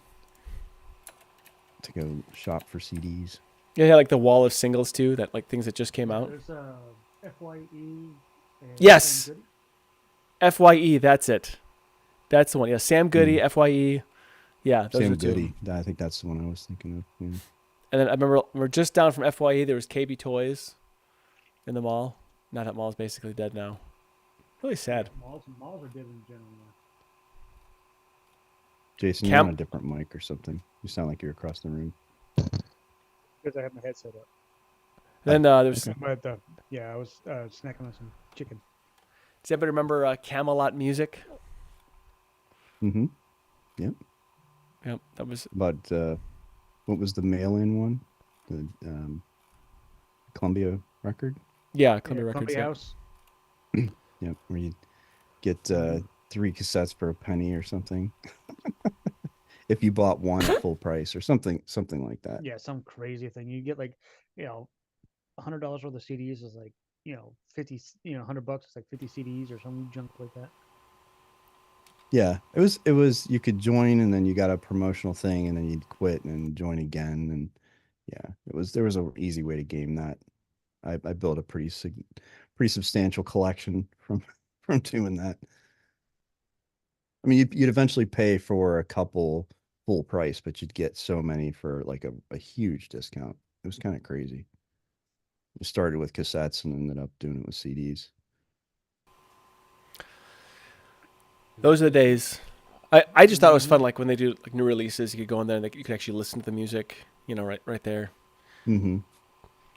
to go shop for CDs. Yeah, like the wall of singles too, that like things that just came out. There's FYE. And Yes. Sam Goody. FYE, that's it. That's the one. Yeah, Sam Goody, FYE. Yeah, those are Sam the two. Goody. I think that's the one I was thinking of. Yeah. And then I remember we're just down from FYE. There was KB Toys in the mall. Now that mall's basically dead now. Really sad. Malls are dead in general Jason, you're on a different mic or something. You sound like you're across the room. Because I have my headset up. Then there's. Okay. But yeah, I was snacking on some chicken. Does anybody remember Camelot music? Mm-hmm. Yep, that was. But what was the mail-in one? The Columbia record? Yeah, Columbia Records. Columbia Yeah. House. Yep, where you get 3 cassettes for a penny or something. If you bought one at full price or something like that. Yeah, some crazy thing. You get like, $100 worth of CDs is like, 50, $100 is like 50 CDs or some junk like that. Yeah, it was you could join and then you got a promotional thing and then you'd quit and join again, and yeah, there was an easy way to game that. I built a pretty substantial collection from doing that. I mean, you'd eventually pay for a couple full price, but you'd get so many for like a huge discount. It was kind of crazy. We started with cassettes and ended up doing it with CDs. Those are the days. I just thought it was fun, like when they do like new releases, you could go in there and you could actually listen to the music, right there. Mm-hmm.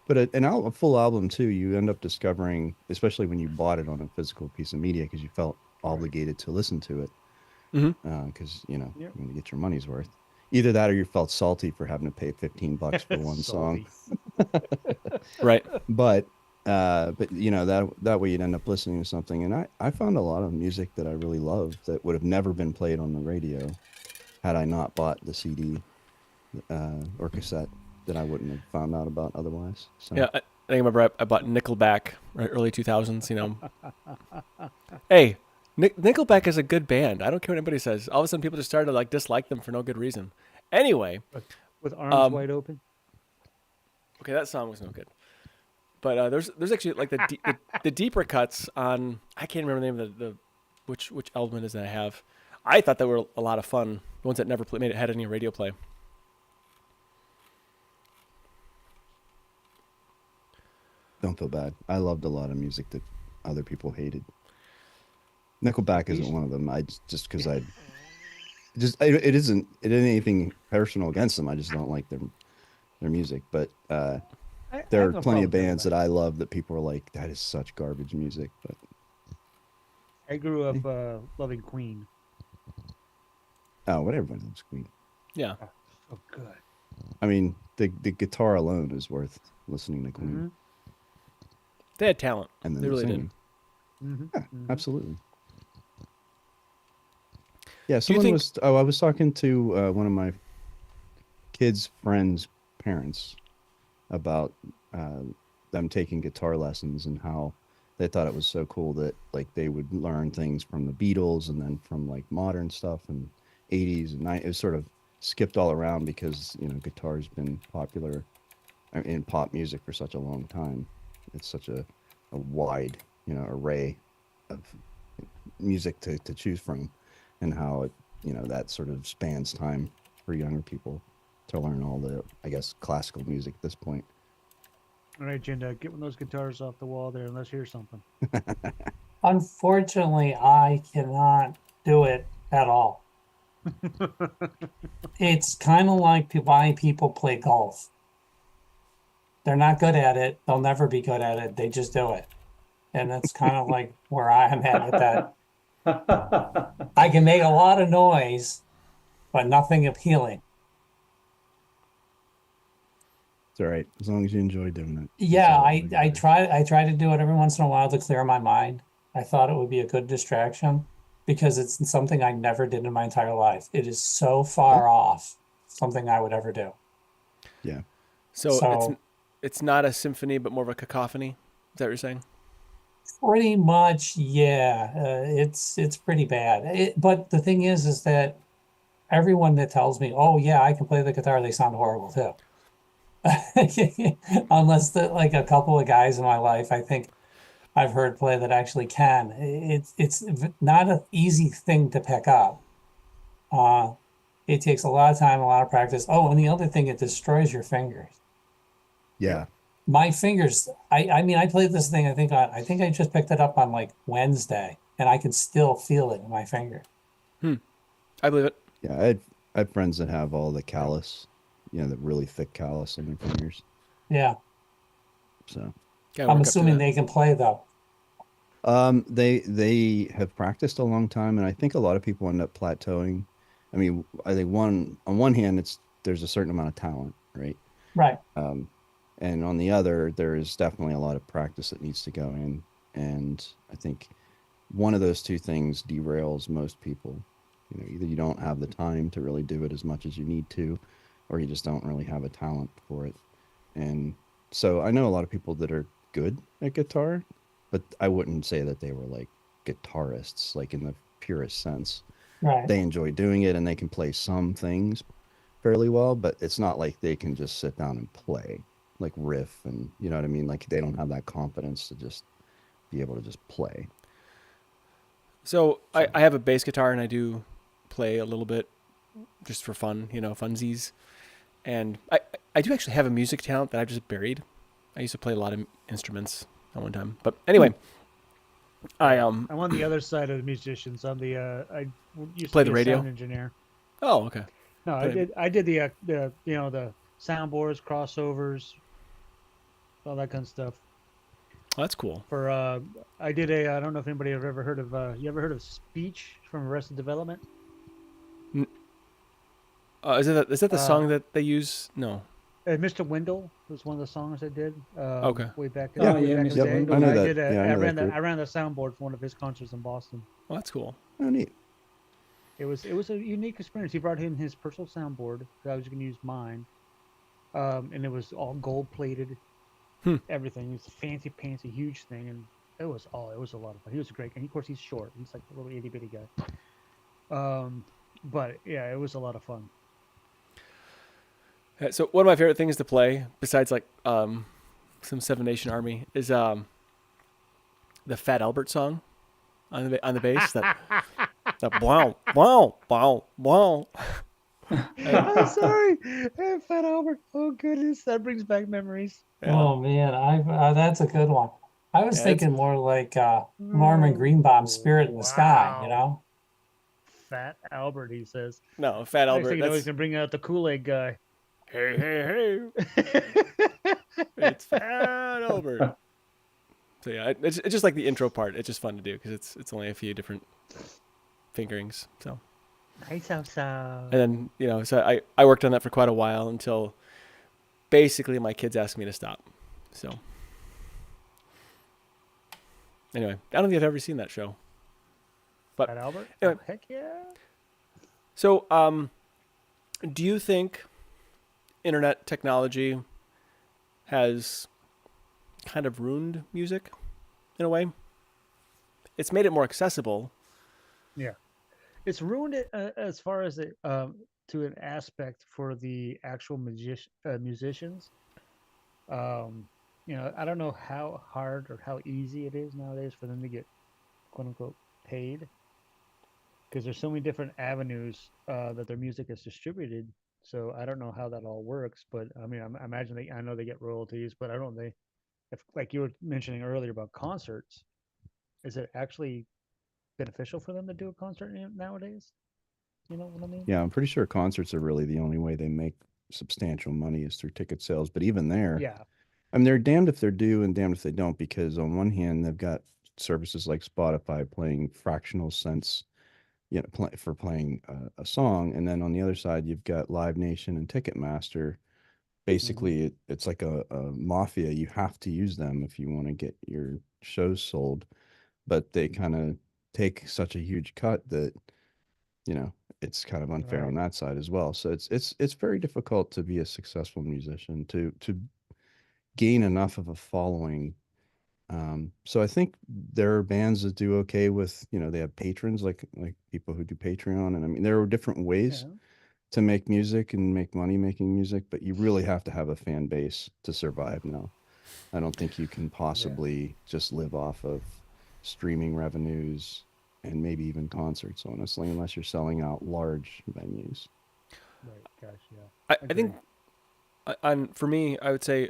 But a full album too, you end up discovering, especially when you bought it on a physical piece of media, because you felt obligated to listen to it, because you're going to get your money's worth. Either that, or you felt salty for having to pay $15 for one song. Right. But that way you'd end up listening to something, and I found a lot of music that I really loved that would have never been played on the radio had I not bought the CD or cassette that I wouldn't have found out about otherwise. So. Yeah, I remember I bought Nickelback, right, early 2000s. Hey, Nickelback is a good band. I don't care what anybody says. All of a sudden, people just started to like dislike them for no good reason. Anyway, with arms wide open. Okay, that song was no good. But there's actually like the deeper cuts on. I can't remember the name of the which album it is that I have. I thought they were a lot of fun. The ones that never had any radio play. Don't feel bad. I loved a lot of music that other people hated. Nickelback isn't one of them. It isn't anything personal against them. I just don't like their music. But there are plenty of bands that I love that people are like, that is such garbage music. But I grew up loving Queen. Oh, what everybody loves Queen. Yeah. Oh, good. I mean, the guitar alone is worth listening to Queen. Mm-hmm. They had talent. And then they really did. Mm-hmm. Yeah, absolutely. Yeah, I was talking to one of my kids' friends' parents about them taking guitar lessons and how they thought it was so cool that like they would learn things from the Beatles and then from like modern stuff and 80s and 90s. It was sort of skipped all around because guitar's been popular in pop music for such a long time. It's such a wide array of music to choose from, and how it that sort of spans time for younger people to learn all the, I guess, classical music at this point. All right, Jinda, get one of those guitars off the wall there and let's hear something. Unfortunately, I cannot do it at all. It's kind of like why people play golf. They're not good at it. They'll never be good at it. They just do it. And that's kind of like where I am at with that. I can make a lot of noise, but nothing appealing. It's all right, as long as you enjoy doing it. Yeah, I try to do it every once in a while to clear my mind. I thought it would be a good distraction because it's something I never did in my entire life. It is so far off something I would ever do. Yeah. So it's not a symphony, but more of a cacophony. Is that what you're saying? Pretty much, yeah. It's pretty bad. But the thing is that everyone that tells me, "Oh yeah, I can play the guitar," they sound horrible too. Unless like a couple of guys in my life, I think I've heard play that actually can. It's not an easy thing to pick up. It takes a lot of time, a lot of practice. Oh, and the other thing, it destroys your fingers. Yeah. My fingers, I mean, I played this thing, I think I just picked it up on like Wednesday, and I can still feel it in my finger. I believe it. Yeah, I have friends that have all the callus, the really thick callus on their fingers. Yeah. So, Gotta I'm work up to assuming that. they can play though. they have practiced a long time, and I think a lot of people end up plateauing. I mean, I think on one hand, there's a certain amount of talent, right? Right. Um, and on the other, there is definitely a lot of practice that needs to go in, and I think one of those two things derails most people. Either you don't have the time to really do it as much as you need to, or you just don't really have a talent for it. And so I know a lot of people that are good at guitar, but I wouldn't say that they were like guitarists, like in the purest sense. Right. They enjoy doing it and they can play some things fairly well, but it's not like they can just sit down and play, like riff, and you know what I mean? Like they don't have that confidence to just be able to just play. So I have a bass guitar and I do play a little bit just for fun, funsies. And I do actually have a music talent that I've just buried. I used to play a lot of instruments at one time. But anyway, I'm on the other side of the musicians. I'm the I used Play to the be a radio? sound engineer. oh, okay. No, I did the the soundboards, crossovers, all that kind of stuff. Oh, that's cool. For I did I don't know if anybody have ever heard of you ever heard of Speech from Arrested Development? Is that the song that they use? No. Mr. Wendell was one of the songs I did. Okay. Way back. Yeah. way back in Mr. the day. Wendell. I know I that. did. Yeah, I know that group. I ran the soundboard for one of his concerts in Boston. Oh, that's cool. Oh, neat. It was a unique experience. He brought in his personal soundboard. I was going to use mine, and it was all gold plated. Everything. It was a fancy pantsy, huge thing, and it was a lot of fun. He was a great guy. And of course, he's short. He's like a little itty bitty guy. But yeah, it was a lot of fun. So one of my favorite things to play, besides like some Seven Nation Army, is the Fat Albert song on the bass. that wow wow wow wow. I'm sorry, Fat Albert. Oh goodness, that brings back memories. Yeah. Oh man, that's a good one. I was Yeah, thinking more like Norman Greenbaum's Spirit in the Sky, you know? Fat Albert, he says. No, Fat Next Albert. thing you know, That's he's gonna bring out the Kool-Aid guy. hey hey hey. It's Fat Albert. So yeah, it's just like the intro part. It's just fun to do because it's only a few different fingerings. So. Nice outside. And then, so I worked on that for quite a while until basically my kids asked me to stop. So anyway, I don't think I've ever seen that show. But Fat Albert? anyway. Oh, heck yeah. So, do you think internet technology has kind of ruined music in a way? It's made it more accessible. Yeah. It's ruined it as far as it to an aspect for the actual musicians. I don't know how hard or how easy it is nowadays for them to get quote unquote paid, because there's so many different avenues that their music is distributed. So I don't know how that all works, but I mean, I imagine I know they get royalties, but I don't know if like you were mentioning earlier about concerts, is it actually beneficial for them to do a concert nowadays? You know what I mean? Yeah, I'm pretty sure concerts are really the only way they make substantial money is through ticket sales. But even there, Yeah. I mean, they're damned if they do and damned if they don't, because on one hand, they've got services like Spotify playing fractional cents, for playing a song. And then on the other side, you've got Live Nation and Ticketmaster. Basically, it's like a mafia. You have to use them if you want to get your shows sold. But they kind of take such a huge cut that, it's kind of unfair on Right. that side as well. So it's very difficult to be a successful musician, to gain enough of a following. So I think there are bands that do okay with, they have patrons like people who do Patreon. And I mean, there are different ways Yeah. to make music and make money making music, but you really have to have a fan base to survive now. I don't think you can possibly just live off of streaming revenues and maybe even concerts, honestly, unless you're selling out large venues. Right. Gosh, yeah. I think, for me, I would say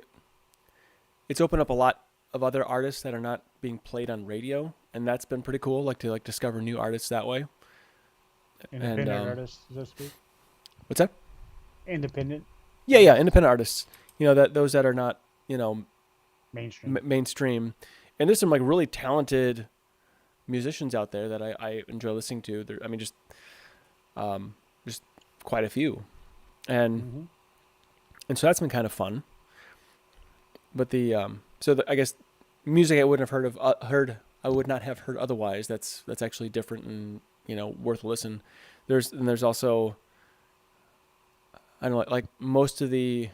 it's opened up a lot of other artists that are not being played on radio, and that's been pretty cool. Like to discover new artists that way. Independent artists, so to speak. What's that? Independent, Yeah, independent artists. Those that are not mainstream. mainstream, and there's some like really talented musicians out there that I enjoy listening to. Just quite a few, and so that's been kind of fun. But I guess music I wouldn't have I would not have heard otherwise. That's actually different and worth a listen. There's also, I don't know, like most of the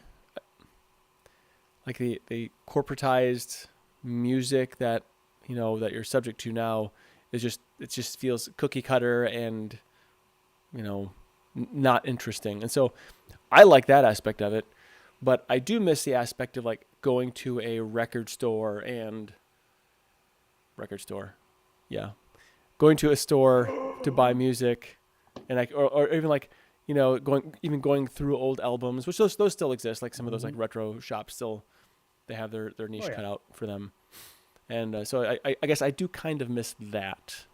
corporatized music that that you're subject to now it just feels cookie cutter and not interesting. And so I like that aspect of it, but I do miss the aspect of like going to a record store. Going to a store to buy music, and or even like going through old albums, which those still exist. Like some of those like retro shops still, they have their niche cut out for them. And so I guess I do kind of miss that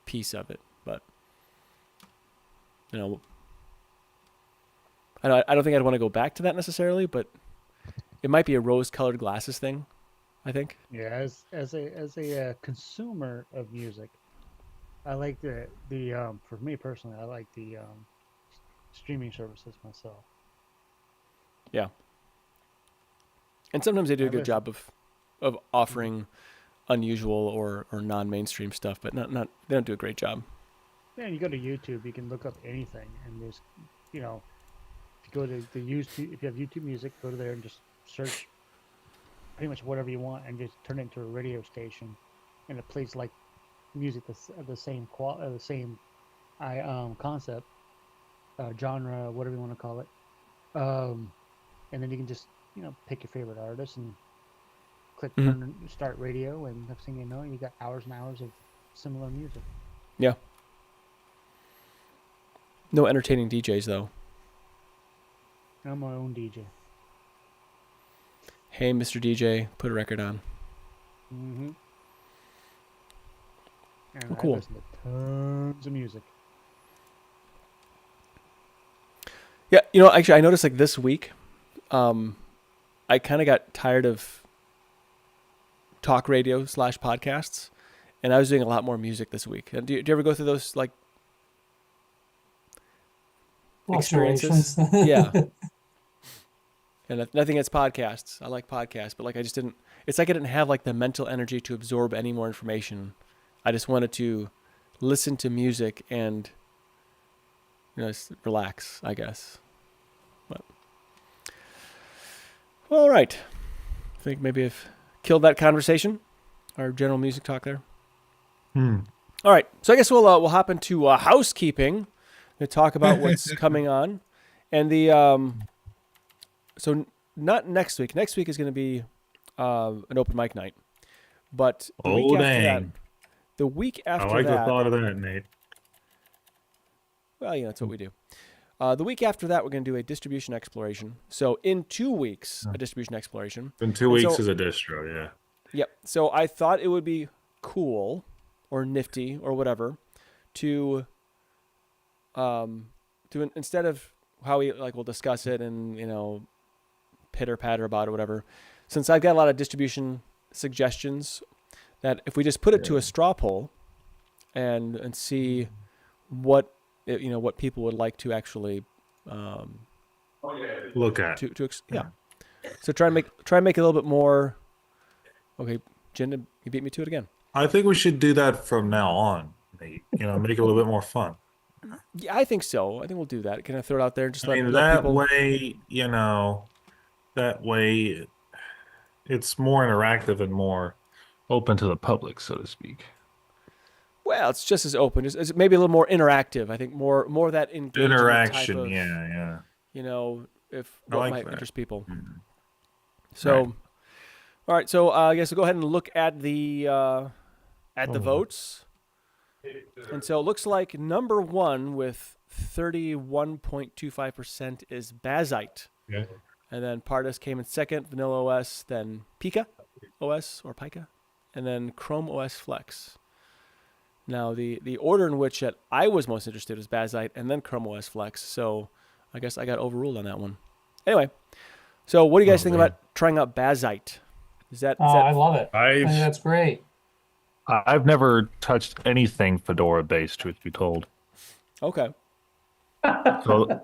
piece of it, but I don't think I'd want to go back to that necessarily, but it might be a rose-colored glasses thing, I think. Yeah, as a consumer of music, I like the for me personally, I like the streaming services myself. Yeah. And sometimes they do a good job of offering unusual or non-mainstream stuff, but not they don't do a great job. Yeah, you go to YouTube, you can look up anything, and there's, if you go to the YouTube, if you have YouTube Music, go to there and just search pretty much whatever you want, and just turn it into a radio station, and it plays like music the same concept, genre, whatever you want to call it, and then you can just pick your favorite artist and click start radio, and next thing you know, you got hours and hours of similar music. Yeah. No entertaining DJs though. I'm my own DJ. Hey, Mr. DJ, put a record on. And Oh, cool. I listen to tons of music. Yeah, actually, I noticed like this week, I kind of got tired of talk radio / podcasts, and I was doing a lot more music this week. And do you ever go through those like experiences? Yeah. And nothing against podcasts. I like podcasts, but like I just didn't. It's like I didn't have like the mental energy to absorb any more information. I just wanted to listen to music and just relax, I guess. But well, all right. I think maybe I've killed that conversation. Our general music talk there. All right. So I guess we'll hop into housekeeping to talk about what's coming on, and the so not next week. Next week is going to be an open mic night, but the week after that. The week after that. I like the thought of that, Nate. Well, that's what we do. The week after that, we're going to do a distribution exploration. So in 2 weeks, a distribution exploration. In 2 weeks is a distro, yeah. Yep. So I thought it would be cool or nifty or whatever to instead of how we'll discuss it and, pitter patter about it, whatever, since I've got a lot of distribution suggestions, that if we just put it to a straw poll and see what what people would like to actually look at. So try and make it a little bit more. Okay, Jen, you beat me to it again. I think we should do that from now on, Nate. Make it a little bit more fun. Yeah, I think so. I think we'll do that. Can I throw it out there and just let that people... way, that way it's more interactive and more open to the public, so to speak. Well, it's just as open. It's maybe a little more interactive. I think more that engagement interaction. Type of, yeah. If I what like might that. interest people. So, All right. So I guess we'll go ahead and look at the votes. And so it looks like number one with 31.25% is Bazzite. Yeah. And then Pardus came in second, Vanilla OS, then Pika OS or Pika, and then Chrome OS Flex. Now, the order in which that I was most interested was Bazzite and then Chrome OS Flex. So I guess I got overruled on that one. Anyway, so what do you guys think about trying out Bazzite? Is that I love it. I think I've that's great. I've never touched anything Fedora based, truth be told. okay? So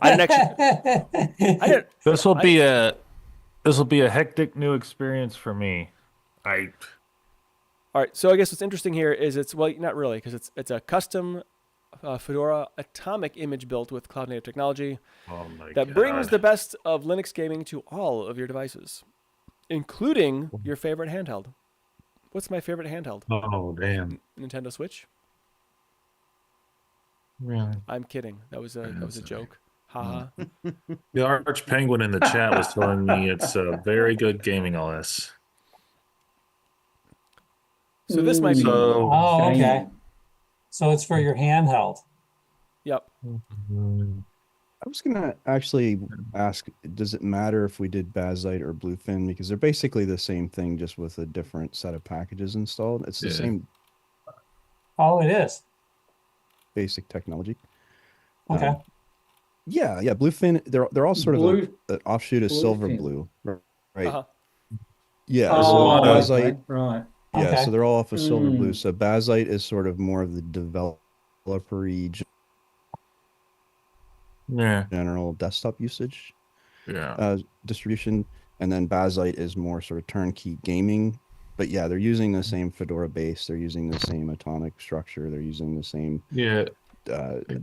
I didn't actually. I didn't. this will be a hectic new experience for me. All right. So I guess what's interesting here is it's not really, because it's a custom Fedora Atomic image built with cloud native technology that brings the best of Linux gaming to all of your devices, including your favorite handheld. What's my favorite handheld? Oh damn! Nintendo Switch. Really? I'm kidding. That was a joke. Haha. The Arch Penguin in the chat was telling me it's a very good gaming OS. So this might be. Oh, okay. So it's for your handheld. Yep. I was gonna actually ask, does it matter if we did Bazzite or Bluefin? Because they're basically the same thing, just with a different set of packages installed. It's the same Oh, it is. basic technology. Okay. Yeah, Bluefin. They're all sort of an offshoot of Bluefin. Silverblue, right? Uh-huh. Yeah. Oh, so Bazzite, right. yeah. Okay. So they're all off of Silverblue. So Bazzite is sort of more of the developer-y Yeah, general desktop usage yeah. distribution, and then Bazzite is more sort of turnkey gaming. But yeah, they're using the same Fedora base. They're using the same atomic structure. They're using the same Yeah.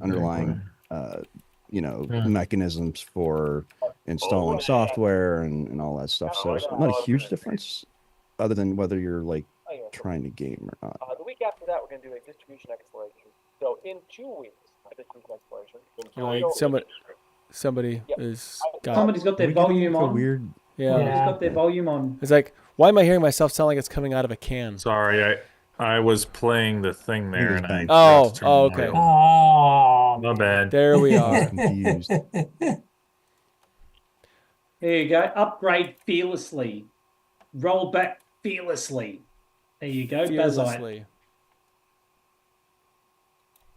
underlying Yeah. mechanisms for installing software and all that stuff. So it's not a huge difference, other than whether you're like trying to game or not. The week after that, we're going to do a distribution exploration. So in 2 weeks, a distribution exploration. Somebody is got. Somebody's got their volume on. Weird. Yeah. Somebody's got their volume on. It's like, why am I hearing myself sound like it's coming out of a can? Sorry, I was playing the thing there, and I Oh, forgot to turn the okay. volume on. Oh, My bad. There we are. Confused. There you go. Upgrade fearlessly. Roll back fearlessly. There you go. Bazzite. Fearlessly.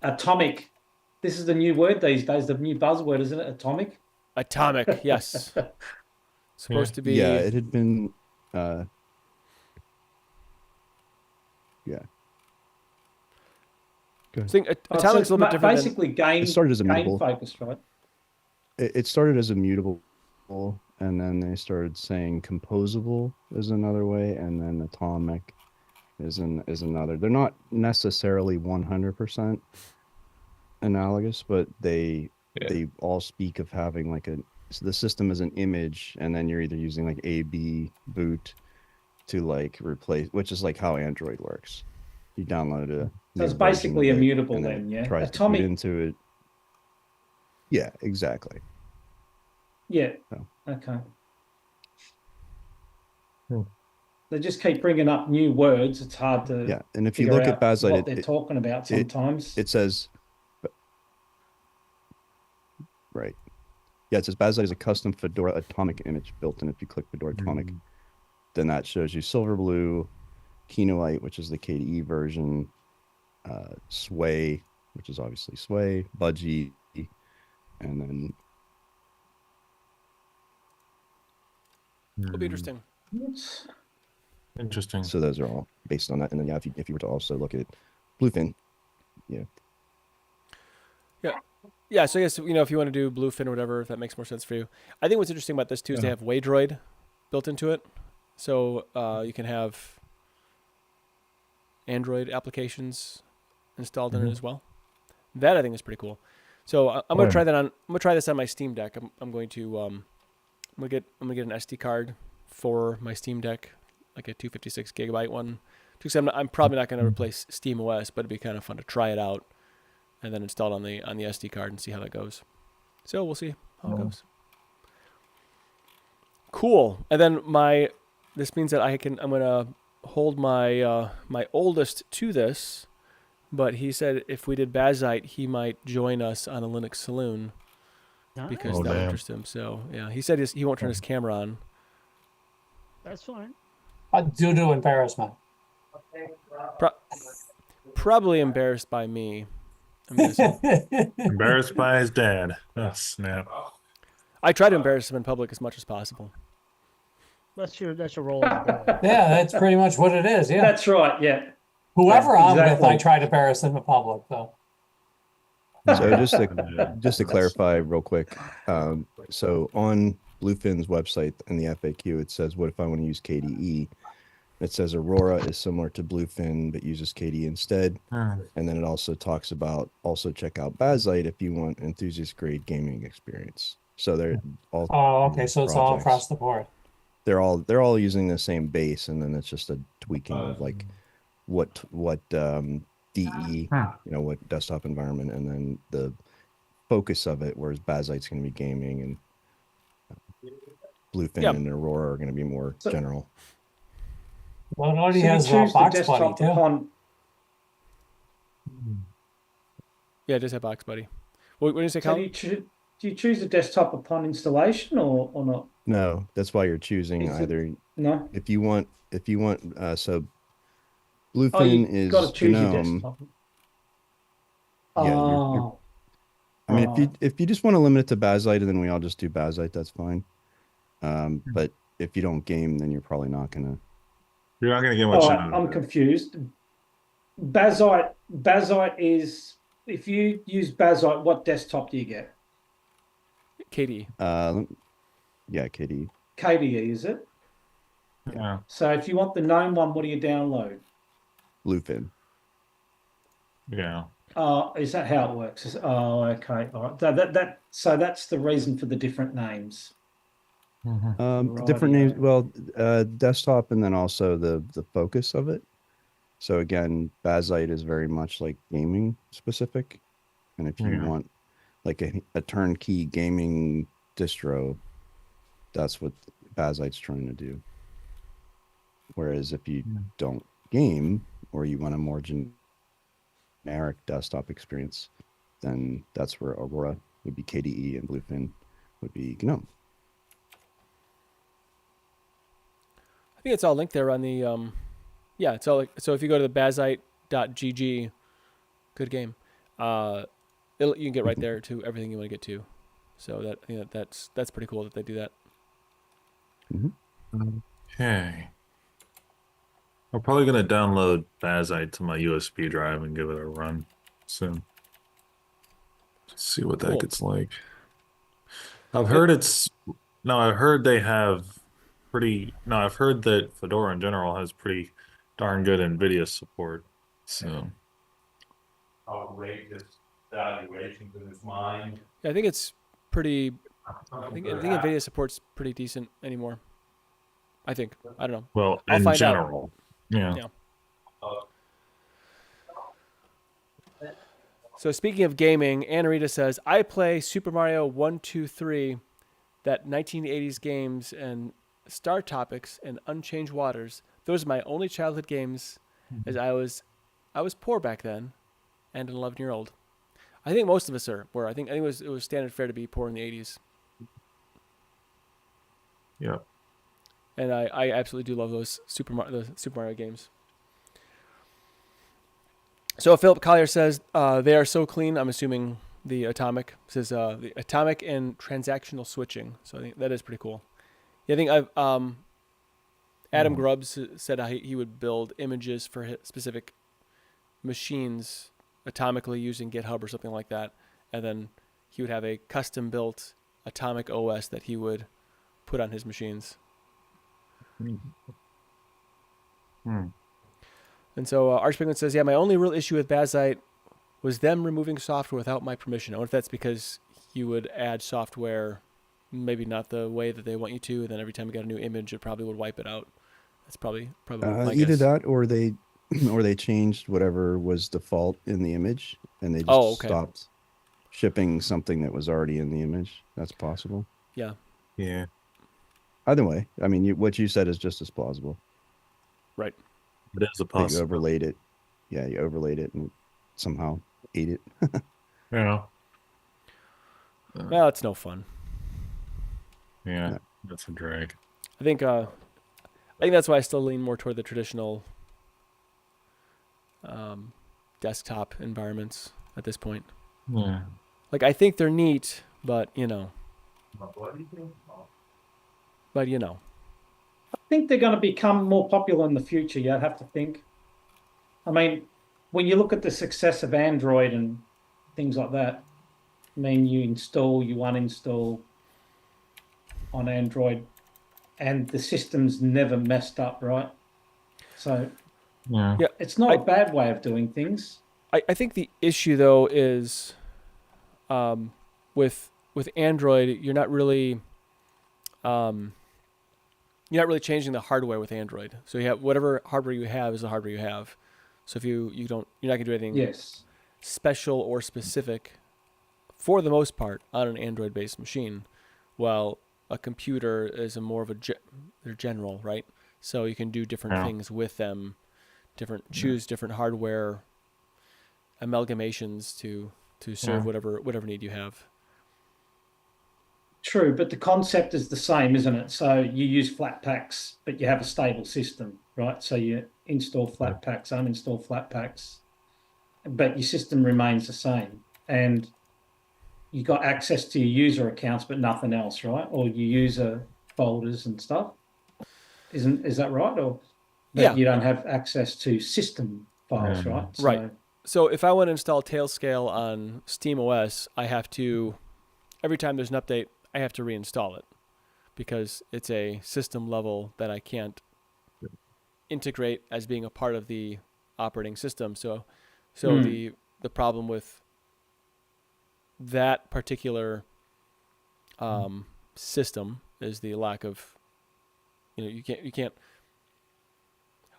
Atomic. This is the new word these days, the new buzzword, isn't it? Atomic. Atomic, yes. Supposed to be. Yeah, it had been. Yeah. I think Atomic's a little bit different. Basically, game. It started as a game mutable. focused, right? It started as a mutable, and then they started saying composable is another way, and then atomic is another. They're not necessarily 100% analogous, but they all speak of having like the system as an image, and then you're either using like AB boot to like replace, which is like how Android works. You download a. So it's new version basically of it, immutable and then, yeah. Tries Atomic. to boot into it. Yeah, exactly. Yeah. Oh. Okay. Hmm. They just keep bringing up new words. It's hard to. Yeah, and if you figure look at out Bazzite, what they're talking about sometimes. it says. Right. Yeah, it says Bazzite is a custom Fedora Atomic image built in. If you click Fedora Atomic, then that shows you Silverblue, Kinoite, which is the KDE version, Sway, which is obviously Sway, Budgie, and then. It'll be interesting. Interesting. So those are all based on that. And then yeah, if you were to also look at Bluefin, Yeah, so I guess, if you want to do Bluefin or whatever, if that makes more sense for you. I think what's interesting about this too is they have Waydroid built into it. So you can have Android applications installed in it as well. That I think is pretty cool. So I'm gonna try that on. I'm gonna try this on my Steam Deck. I'm going to I'm gonna get an SD card for my Steam Deck, like a 256 gigabyte one. Because I'm probably not gonna replace Steam OS, but it'd be kind of fun to try it out and then install it on the SD card and see how that goes. So we'll see how it goes. Cool. And then this means that I'm gonna hold my my oldest to this, but he said if we did Bazzite, he might join us on a Linux Saloon because that would interest him. So yeah, he said he won't turn his camera on. That's fine. due to embarrassment. probably embarrassed by me. I'm guessing. Embarrassed by his dad. Oh, snap. I try to embarrass him in public as much as possible. That's your role as a dad. Yeah, that's pretty much what it is. Yeah. That's right. Yeah. Whoever Yeah, I'm with, exactly. I try to embarrass in the public, though. So just to clarify real quick, so on Bluefin's website in the FAQ, it says, what if I want to use KDE? It says Aurora is similar to Bluefin, but uses KDE instead. And then it also talks about, also check out Bazzite if you want enthusiast grade gaming experience. So they're all. Oh, okay. So it's all projects. across the board. They're all using the same base, and then it's just a tweaking of like what DE, what desktop environment, and then the focus of it, whereas Bazzite's going to be gaming, and Bluefin and Aurora are going to be more general. Well, it already So has you choose the Box desktop Buddy, too. upon. Yeah, just have Box Buddy. What did you say, So Colin? do you choose the desktop upon installation or not? No, that's why you're choosing Is it- either. No. If you want, so Oh, Bluefin you've is got to choose your GNOME. desktop. Yeah, you're- Oh, I mean, if you just want to limit it to Bazzite, and then we all just do Bazzite, that's fine. But if you don't game, then you're probably not gonna. You're not going to get much out of I'm it. confused. Bazzite is, if you use Bazzite, what desktop do you get? KDE. Yeah, KDE. KDE, is it? Yeah. So if you want the GNOME one, what do you download? Bluefin. Yeah. Is that how it works? Okay. All right. So that's the reason for the different names. Different Rightio. names. Well, desktop, and then also the focus of it. So again, Bazzite is very much like gaming specific, and if you want like a turnkey gaming distro, that's what Bazzite's trying to do. Whereas if you don't game, or you want a more generic desktop experience, then that's where Aurora would be KDE and Bluefin would be GNOME. I think it's all linked there on the it's all so if you go to the bazzite.gg, good game, you can get right there to everything you want to get to. So that's pretty cool that they do that. Okay. I'm probably going to download Bazzite to my USB drive and give it a run soon. See what that gets like. I've heard I've heard they have I've heard that Fedora in general has pretty darn good NVIDIA support. So I'll rate this valuation to his mind. Yeah, I think it's pretty. I think NVIDIA support's pretty decent anymore. I think. I don't know. well, I'll in find out. general. Yeah. So speaking of gaming, Anna Rita says, I play Super Mario 1, 2, 3, that 1980s games, and Star Topics and Unchanged Waters. Those are my only childhood games, as I was poor back then, and an 11-year-old. I think most of us were. I think it was standard fare to be poor in the 80s. Yeah. And I absolutely do love those Super Mario games. So Philip Collier says they are so clean. I'm assuming the atomic says the atomic and transactional switching. So I think that is pretty cool. Yeah, I think Adam Grubbs said he would build images for specific machines atomically using GitHub or something like that, and then he would have a custom built atomic OS that he would put on his machines. And so Arch Penguin says, yeah, my only real issue with Bazzite was them removing software without my permission. I wonder if that's because you would add software, maybe not the way that they want you to, and then every time you got a new image, it probably would wipe it out. That's probably my Either guess. that, or they changed whatever was default in the image, and they just stopped shipping something that was already in the image. That's possible. Yeah. Yeah. Either way, I mean, what you said is just as plausible. Right. It is a That you possible. overlaid it. Yeah, you overlaid it and somehow ate it. Yeah. Well, it's no fun. Yeah. That's a drag. I think that's why I still lean more toward the traditional desktop environments at this point. Yeah. Like, I think they're neat, but you know. What do you think? Oh. But you know. I think they're going to become more popular in the future. You'd have to think. I mean, when you look at the success of Android and things like that, I mean, you install, you uninstall on Android, and the system's never messed up, right? So Yeah. Yeah, it's not a bad way of doing things. I think the issue though is, with Android, you're not really changing the hardware with Android. So you have whatever hardware you have is the hardware you have. So if you're not gonna do anything Yes. special or specific, for the most part, on an Android-based machine, while a computer is more of they're general, right? So you can do different things with them, choose different hardware amalgamations to serve whatever need you have. True, but the concept is the same, isn't it? So you use flat packs, but you have a stable system, right? So you install flat packs, uninstall flat packs, but your system remains the same. And you got access to your user accounts, but nothing else, right? Or your user folders and stuff. Is that right? Or Yeah. You don't have access to system files, right? So, Right. So if I want to install Tailscale on SteamOS, I have to, every time there's an update, I have to reinstall it because it's a system level that I can't integrate as being a part of the operating system. So the problem with that particular system is the lack of,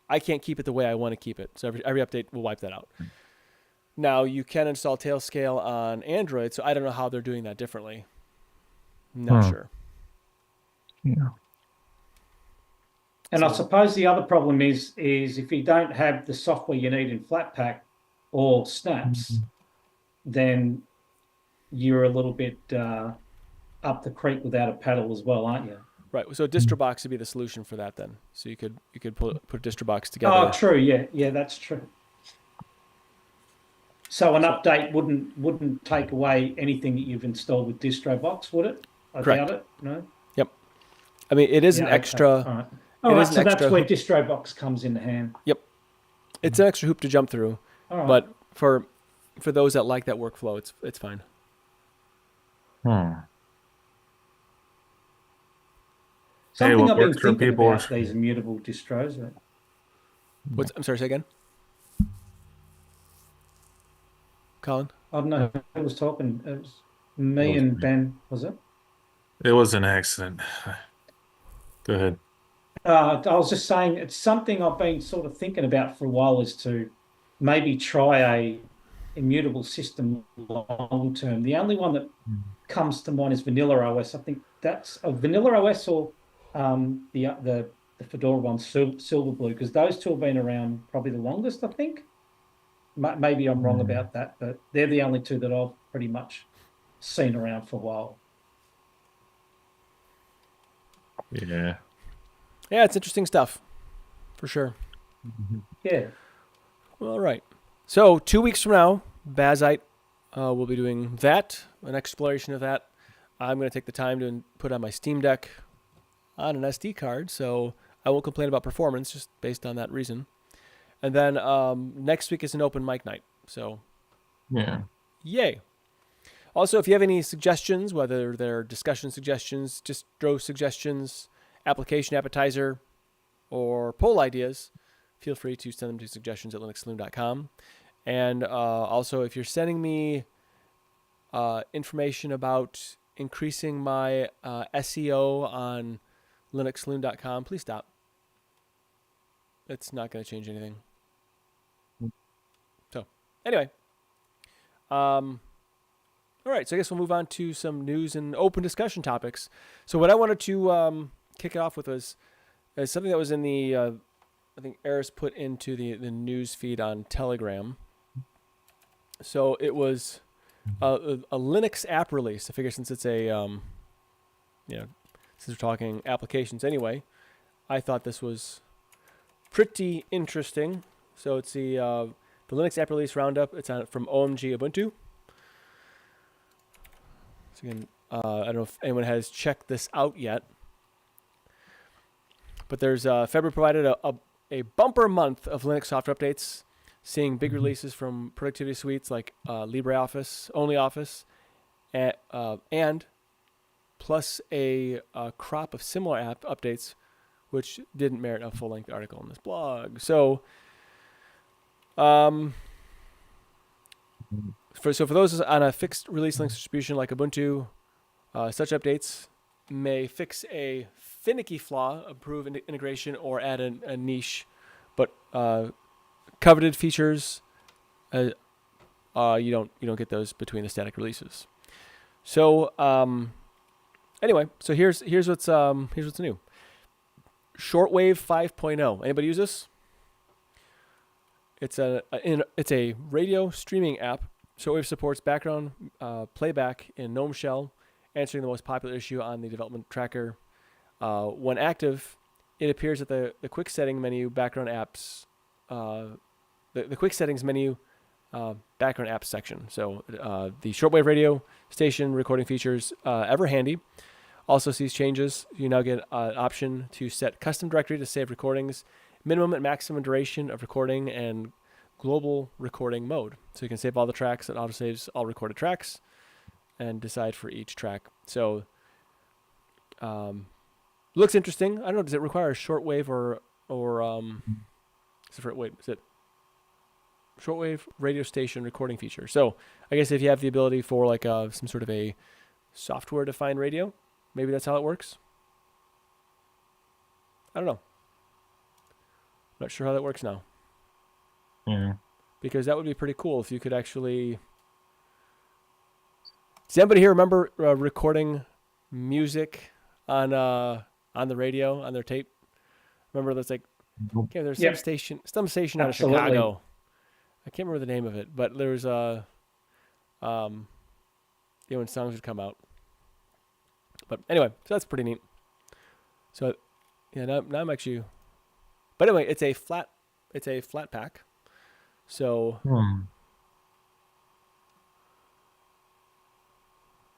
I can't keep it the way I want to keep it. So every update will wipe that out. Now you can install Tailscale on Android, so I don't know how they're doing that differently. Not sure. Yeah. And I suppose the other problem is if you don't have the software you need in Flatpak or Snaps, then you're a little bit up the creek without a paddle as well, aren't you? Right. So DistroBox would be the solution for that then. So you could put DistroBox together. Oh, true. Yeah, that's true. So an update wouldn't take away anything that you've installed with DistroBox, would it? I Correct. doubt it. No. Yep. I mean, it is an Okay. extra. All right. All right. So that's where hoop. DistroBox comes into hand. Yep. It's an extra hoop to jump through, All right. but for those that like that workflow, it's fine. Something what I've been works for thinking people about is- these immutable distros. Right? I'm sorry. Say again. Colin. I don't know who was talking. It was me and Ben, was it? It was an accident. Go ahead. I was just saying it's something I've been sort of thinking about for a while is to maybe try a immutable system long term. The only one that comes to mind is Vanilla OS. I think that's a Vanilla OS or the Fedora one, Silverblue, because those two have been around probably the longest, I think. Maybe I'm wrong about that, but they're the only two that I've pretty much seen around for a while. Yeah. Yeah, it's interesting stuff, for sure. Yeah. Well, all right. So 2 weeks from now, Bazzite will be doing that, an exploration of that. I'm going to take the time to put on my Steam Deck on an SD card, so I won't complain about performance just based on that reason. And then next week is an open mic night, so Yeah. yay. Also, if you have any suggestions, whether they're discussion suggestions, distro suggestions, application appetizer, or poll ideas, feel free to send them to suggestions@linuxsaloon.com. And also, if you're sending me information about increasing my SEO on linuxsaloon.com, please stop. It's not going to change anything. So, anyway. All right, so I guess we'll move on to some news and open discussion topics. So what I wanted to kick it off with was something that was in the, I think Eris put into the news feed on Telegram. So it was a Linux app release. I figure since it's a, since we're talking applications anyway, I thought this was pretty interesting. So it's the the Linux app release roundup. It's from OMG Ubuntu. So again, I don't know if anyone has checked this out yet, but there's February provided a bumper month of Linux software updates, seeing big releases from productivity suites like LibreOffice, OnlyOffice, and plus a crop of similar app updates, which didn't merit a full-length article in this blog. So, for those on a fixed release Linux distribution like Ubuntu, such updates may fix a finicky flaw, improve integration, or add a niche, but coveted features, you don't get those between the static releases. So anyway, so here's what's new. Shortwave 5.0. Anybody use this? It's a radio streaming app. Shortwave supports background playback in GNOME Shell, answering the most popular issue on the development tracker. When active, it appears at the quick setting menu background apps, the quick settings menu background apps section. So the shortwave radio station recording features ever handy. Also sees changes. You now get an option to set custom directory to save recordings, minimum and maximum duration of recording, and global recording mode. So you can save all the tracks. It autosaves all recorded tracks and decide for each track. So looks interesting. I don't know, does it require a shortwave or is it shortwave radio station recording feature? So I guess if you have the ability for like some sort of a software defined radio, maybe that's how it works. I don't know. Not sure how that works now. Yeah. Because that would be pretty cool if you could actually. Does anybody here remember recording music on the radio, on their tape? Remember that's like, okay, there's Yep. some station out of Absolutely. Chicago. I can't remember the name of it, but there was when songs would come out. But anyway, so that's pretty neat. So yeah, now I'm actually. But anyway, it's a flat pack. So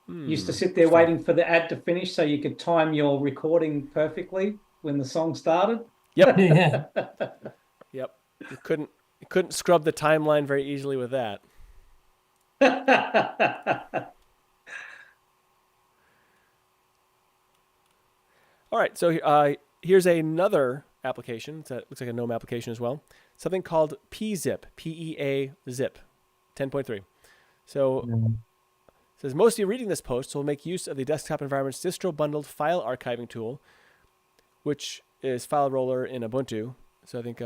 Used to sit there waiting for the ad to finish so you could time your recording perfectly when the song started. Yep. Yeah. Yep. You couldn't scrub the timeline very easily with that. All right, so here's another application. It looks like a GNOME application as well. Something called PZip, PEA zip, 10.3. So it says, most of you reading this post will make use of the desktop environment's distro bundled file archiving tool, which is File Roller in Ubuntu. So I think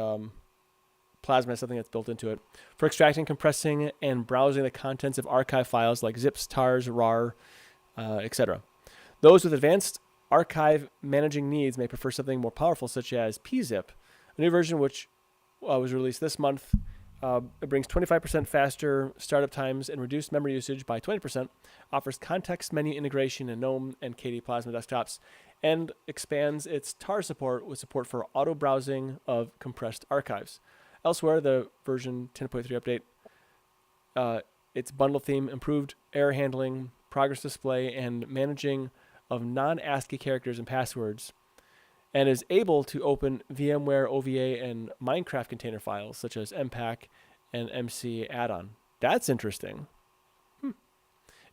Plasma has something that's built into it for extracting, compressing, and browsing the contents of archive files like zips, tars, rar, etc. Those with advanced archive managing needs may prefer something more powerful, such as PZip, a new version which was released this month. It brings 25% faster startup times and reduced memory usage by 20%, offers context menu integration in GNOME and KDE Plasma desktops, and expands its tar support with support for auto browsing of compressed archives. Elsewhere, the version 10.3 update, its bundle theme, improved error handling, progress display, and managing of non-ASCII characters and passwords, and is able to open VMware, OVA, and Minecraft container files such as MPack and MC add-on. That's interesting.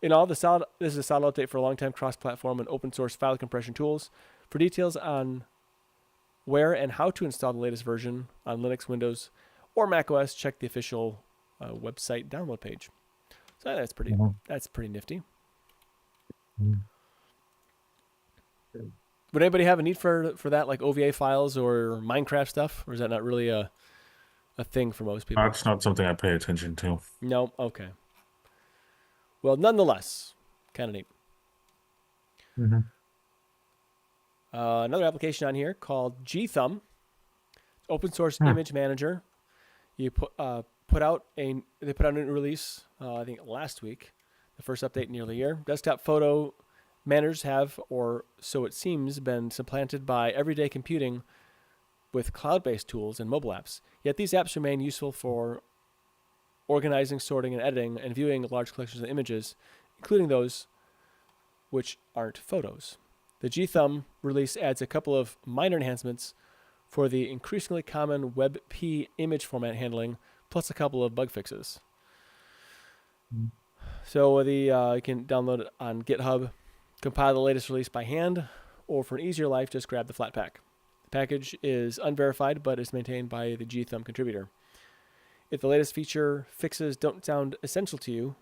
In all, this is a solid update for a long-time cross-platform and open-source file compression tools. For details on where and how to install the latest version on Linux, Windows, or macOS, check the official website download page. So that's pretty nifty. Would anybody have a need for that, like OVA files or Minecraft stuff, or is that not really a thing for most people? That's not something I pay attention to. No? Okay. Well, nonetheless, kind of neat. Another application on here called gthumb, open source image manager. You put out a new release, I think last week, the first update in nearly a year. Desktop photo managers have, or so it seems, been supplanted by everyday computing with cloud-based tools and mobile apps. Yet these apps remain useful for organizing, sorting, and editing, and viewing large collections of images, including those which aren't photos. The gthumb release adds a couple of minor enhancements for the increasingly common WebP image format handling, plus a couple of bug fixes. So you can download it on GitHub, compile the latest release by hand, or for an easier life, just grab the Flatpak. The package is unverified, but is maintained by the gthumb contributor. If the latest feature fixes don't sound essential to you,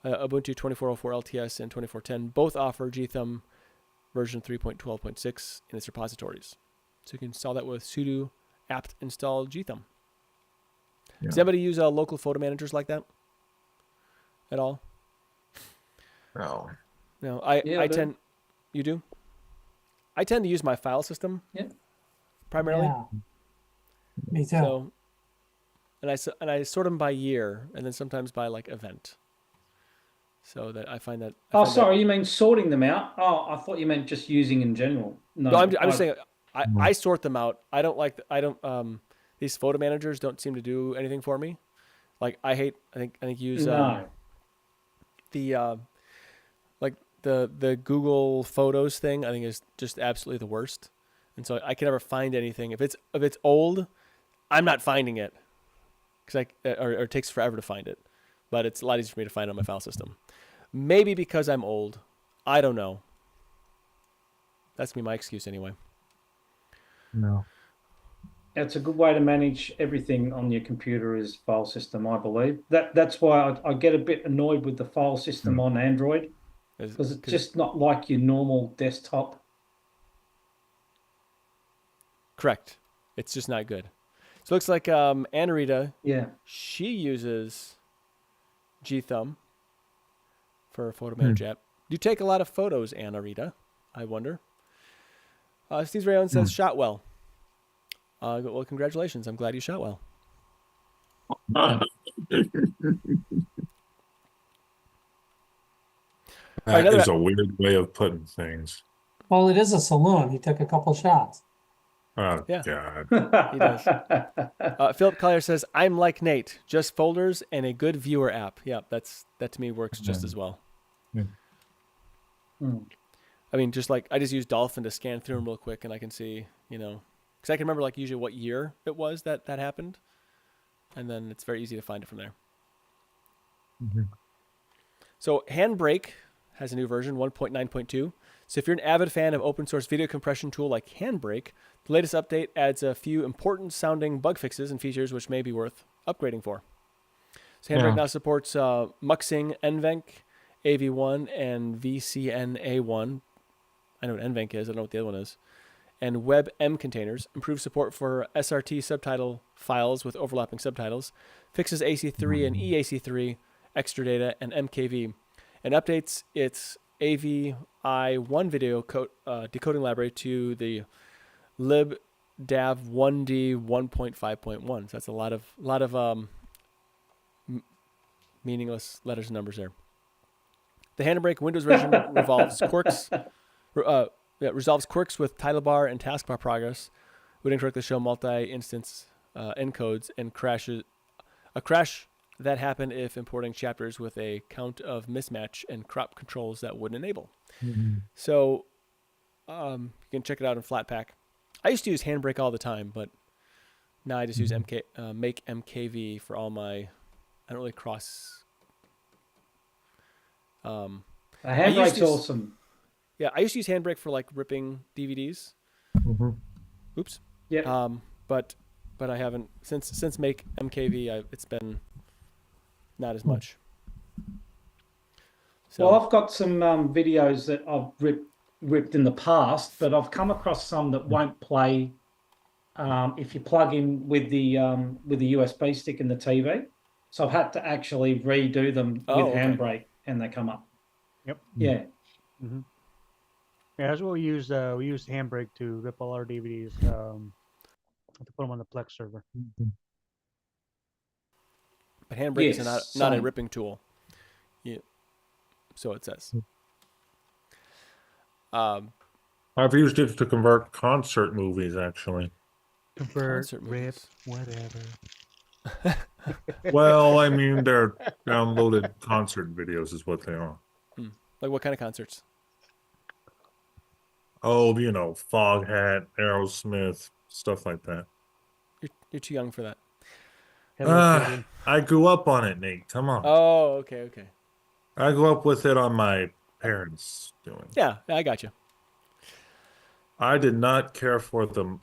Ubuntu 24.04 LTS and 24.10 both offer gthumb version 3.12.6 in its repositories. So you can install that with sudo apt install gthumb. Yeah. Does anybody use local photo managers like that at all? No. No, Yeah, I I do. tend. You do? I tend to use my file system. Yeah. Primarily. Yeah. Me too. So, and I sort them by year, and then sometimes by like event. So that I find that. Oh, sorry, you mean sorting them out? Oh, I thought you meant just using in general. No, I'm just saying. I sort them out. I don't like. These photo managers don't seem to do anything for me. Like I think use no. The Google Photos thing. I think is just absolutely the worst. And so I can never find anything. If it's old, I'm not finding it because or it takes forever to find it. But it's a lot easier for me to find it on my file system. Maybe because I'm old. I don't know. That's gonna be my excuse anyway. No. It's a good way to manage everything on your computer is file system, I believe. That's why I get a bit annoyed with the file system on Android because it's just not like your normal desktop. Correct. It's just not good. So it looks like Anarita, Yeah. she uses gthumb for a photo manager app. Do you take a lot of photos, Anarita? I wonder. Steve Rayon says, shot well. Well, congratulations. I'm glad you shot well. That is a weird way of putting things. Well, it is a saloon. He took a couple shots. Oh, Yeah. God. He does. Philip Collier says, I'm like Nate, just folders and a good viewer app. Yeah, that to me works just as well. I mean, just like I just use Dolphin to scan through them real quick and I can see, because I can remember like usually what year it was that happened. And then it's very easy to find it from there. So Handbrake has a new version, 1.9.2. So if you're an avid fan of open source video compression tool like Handbrake, the latest update adds a few important sounding bug fixes and features which may be worth upgrading for. So Handbrake now supports muxing NVENC, AV1, and VCNA1. I know what NVENC is, I don't know what the other one is. And WebM containers, improves support for SRT subtitle files with overlapping subtitles, fixes AC3 and EAC3, extra data, and MKV, and updates its AVI1 video decoding library to the libdav1d 1.5.1. So that's a lot of meaningless letters and numbers there. The Handbrake Windows version resolves quirks with title bar and taskbar progress, would incorrectly show multi-instance encodes, and a crash that happened if importing chapters with a count of mismatch and crop controls that wouldn't enable. So you can check it out in Flatpak. I used to use Handbrake all the time, but now I just use make MKV for all my. I don't really cross. Handbrake's awesome. Yeah, I used to use Handbrake for like ripping DVDs. Oops. Yeah. But I haven't since make MKV. It's been not as much. So, Well, I've got some videos that I've ripped in the past, but I've come across some that won't play if you plug in with the USB stick in the TV. So I've had to actually redo them with Handbrake, and they come up. Yep. Yeah. Yeah, that's what we used. We used Handbrake to rip all our DVDs to put them on the Plex server. But Handbrake is not a ripping tool. Yeah. So it says. I've used it to convert concert movies, actually. Convert, Concert rip, movies. whatever. Well, I mean, they're downloaded concert videos is what they are. Like what kind of concerts? Oh, you know, Foghat, Aerosmith, stuff like that. You're too young for that. Hello Kitty. I grew up on it, Nate. Come on. Oh, okay. I grew up with it on my parents doing. Yeah, I got you. I did not care for the,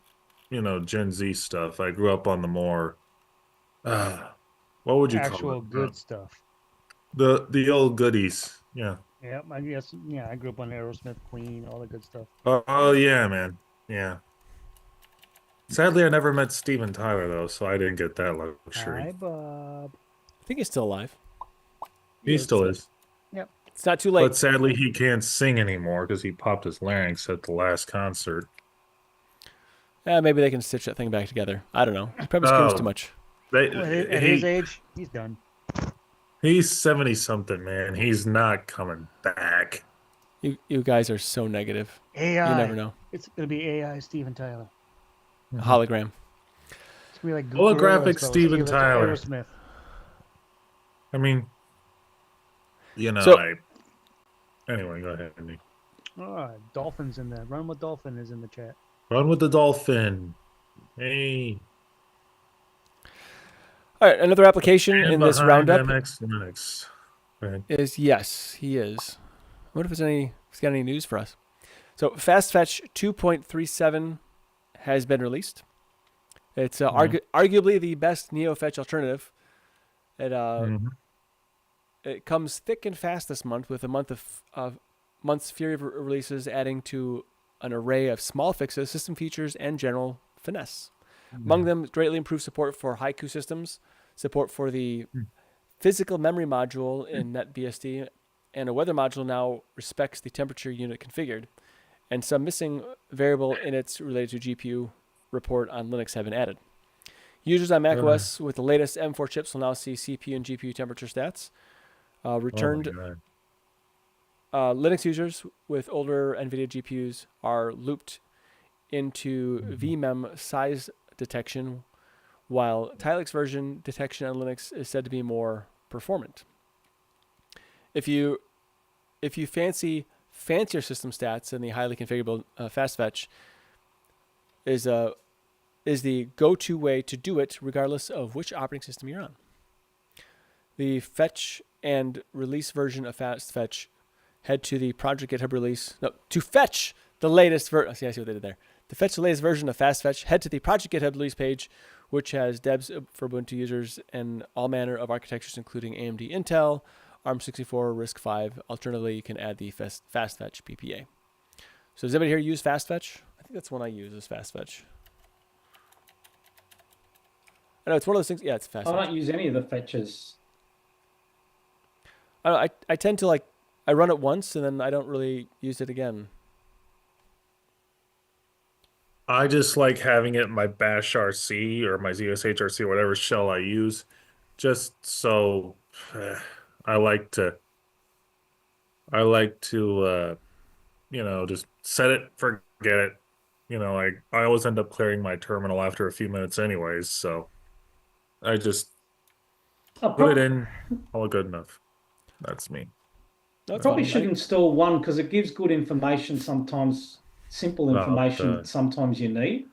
Gen Z stuff. I grew up on the more, what would you call Actual it? good stuff. The old goodies. Yeah. Yeah, I guess. Yeah, I grew up on Aerosmith, Queen, all the good stuff. Oh yeah, man. Yeah. Sadly, I never met Steven Tyler though, so I didn't get that luxury. Hi, Bob. I think he's still alive. He still is. Yep. It's not too late. But sadly, he can't sing anymore because he popped his larynx at the last concert. Maybe they can stitch that thing back together. I don't know. He probably screams too much. At his age, he's done. He's 70-something, man. He's not coming back. You guys are so negative. AI. You never know. It's gonna be AI Steven Tyler. Hologram. It's gonna be like Holographic Gorillaz, Steven Tyler. Aerosmith. I mean, So- Anyway, go ahead, Andy. Dolphins in there. Run with Dolphin is in the chat. Run with the dolphin. Hey. All right, another application in this roundup MX. Go ahead. is yes, he is. I wonder if he's got any news for us. So FastFetch 2.37 has been released. It's arguably the best NeoFetch alternative. It comes thick and fast this month with a month's fury of releases, adding to an array of small fixes, system features, and general finesse. Among them, greatly improved support for Haiku systems, support for the physical memory module in NetBSD, and a weather module now respects the temperature unit configured, and some missing variable inits related to GPU report on Linux have been added. Users on macOS with the latest M4 chips will now see CPU and GPU temperature stats. Linux users with older NVIDIA GPUs are looped into vmem size detection, while Tilix version detection on Linux is said to be more performant. If you fancy fancier system stats, then the highly configurable FastFetch is the go-to way to do it, regardless of which operating system you're on. The fetch and release version of FastFetch, head to the project GitHub release. No, to fetch the latest version. See, I see what they did there. To fetch the latest version of FastFetch, head to the project GitHub release page, which has debs for Ubuntu users and all manner of architectures, including AMD Intel, ARM64, RISC-V. Alternatively, you can add the FastFetch PPA. So does anybody here use FastFetch? I think that's one I use, is FastFetch. I know it's one of those things. Yeah, it's FastFetch. I don't use any of the fetches. I tend to I run it once and then I don't really use it again. I just like having it in my bash RC or my ZSH RC, whatever shell I use, just so I like to just set it, forget it. I always end up clearing my terminal after a few minutes anyways, so I just put it in, all good enough. That's me. Probably should install one because it gives good information sometimes, simple information that sometimes you need.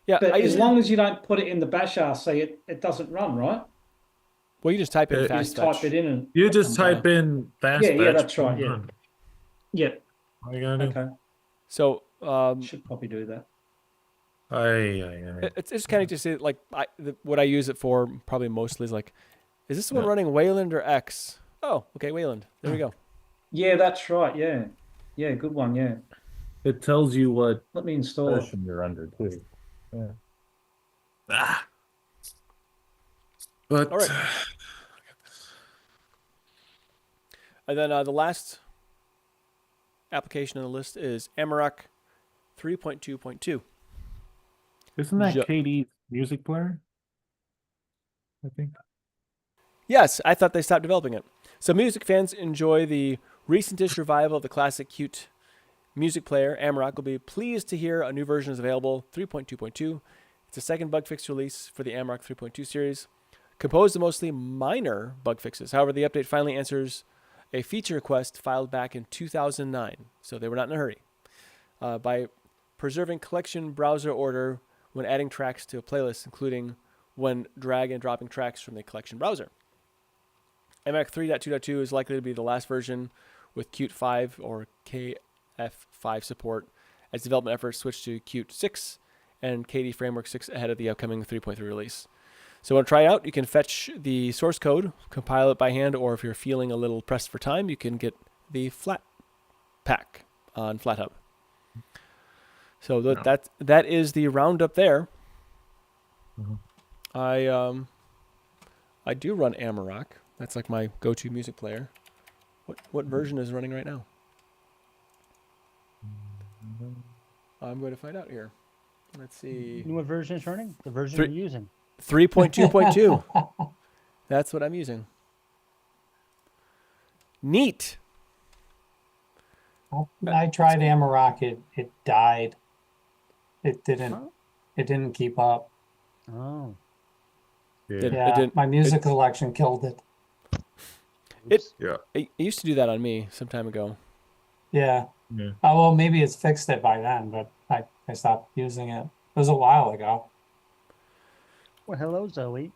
Yeah, but as long as you don't put it in the bash RC, it doesn't run, right? Well, you just type in FastFetch. Just type it in and you just type in FastFetch. Yeah, that's right. Yeah. Yeah. All you gotta do. Okay. So should probably do that. It's just kind of just what I use it for probably mostly is is this one running Wayland or X? Oh, okay, Wayland. There we go. Yeah, that's right. Yeah. Yeah, good one. Yeah. It tells you what Let me install it. version you're under too. Yeah. But all right. And then the last application on the list is Amarok 3.2.2. Isn't that KD's music player? I think. Yes, I thought they stopped developing it. So music fans enjoy the recent-ish revival of the classic cute music player. Amarok will be pleased to hear a new version is available, 3.2.2. It's a second bug fix release for the Amarok 3.2 series. composed of mostly minor bug fixes. However, the update finally answers a feature request filed back in 2009, so they were not in a hurry, by preserving collection browser order when adding tracks to a playlist, including when drag and dropping tracks from the collection browser. MAC 3.2.2 is likely to be the last version with Qt 5 or KF5 support, as development efforts switch to Qt 6 and KD Framework 6 ahead of the upcoming 3.3 release. So want to try it out? You can fetch the source code, compile it by hand, or if you're feeling a little pressed for time, you can get the flat pack on FlatHub. So that is the roundup there. Mhm. I do run Amarok. That's like my go-to music player. What version is running right now? I'm going to find out here. Let's see. You know what version is running? The version Three- you're using. 3.2.2. That's what I'm using. Neat. I tried Amarok. It died. It didn't keep up. Oh. Did- Yeah. It Yeah, didn't- my music collection killed it. It used to do that on me some time ago. Yeah. Yeah. Oh, well, maybe it's fixed it by then, but I stopped using it. It was a while ago. Well, hello, Zoe.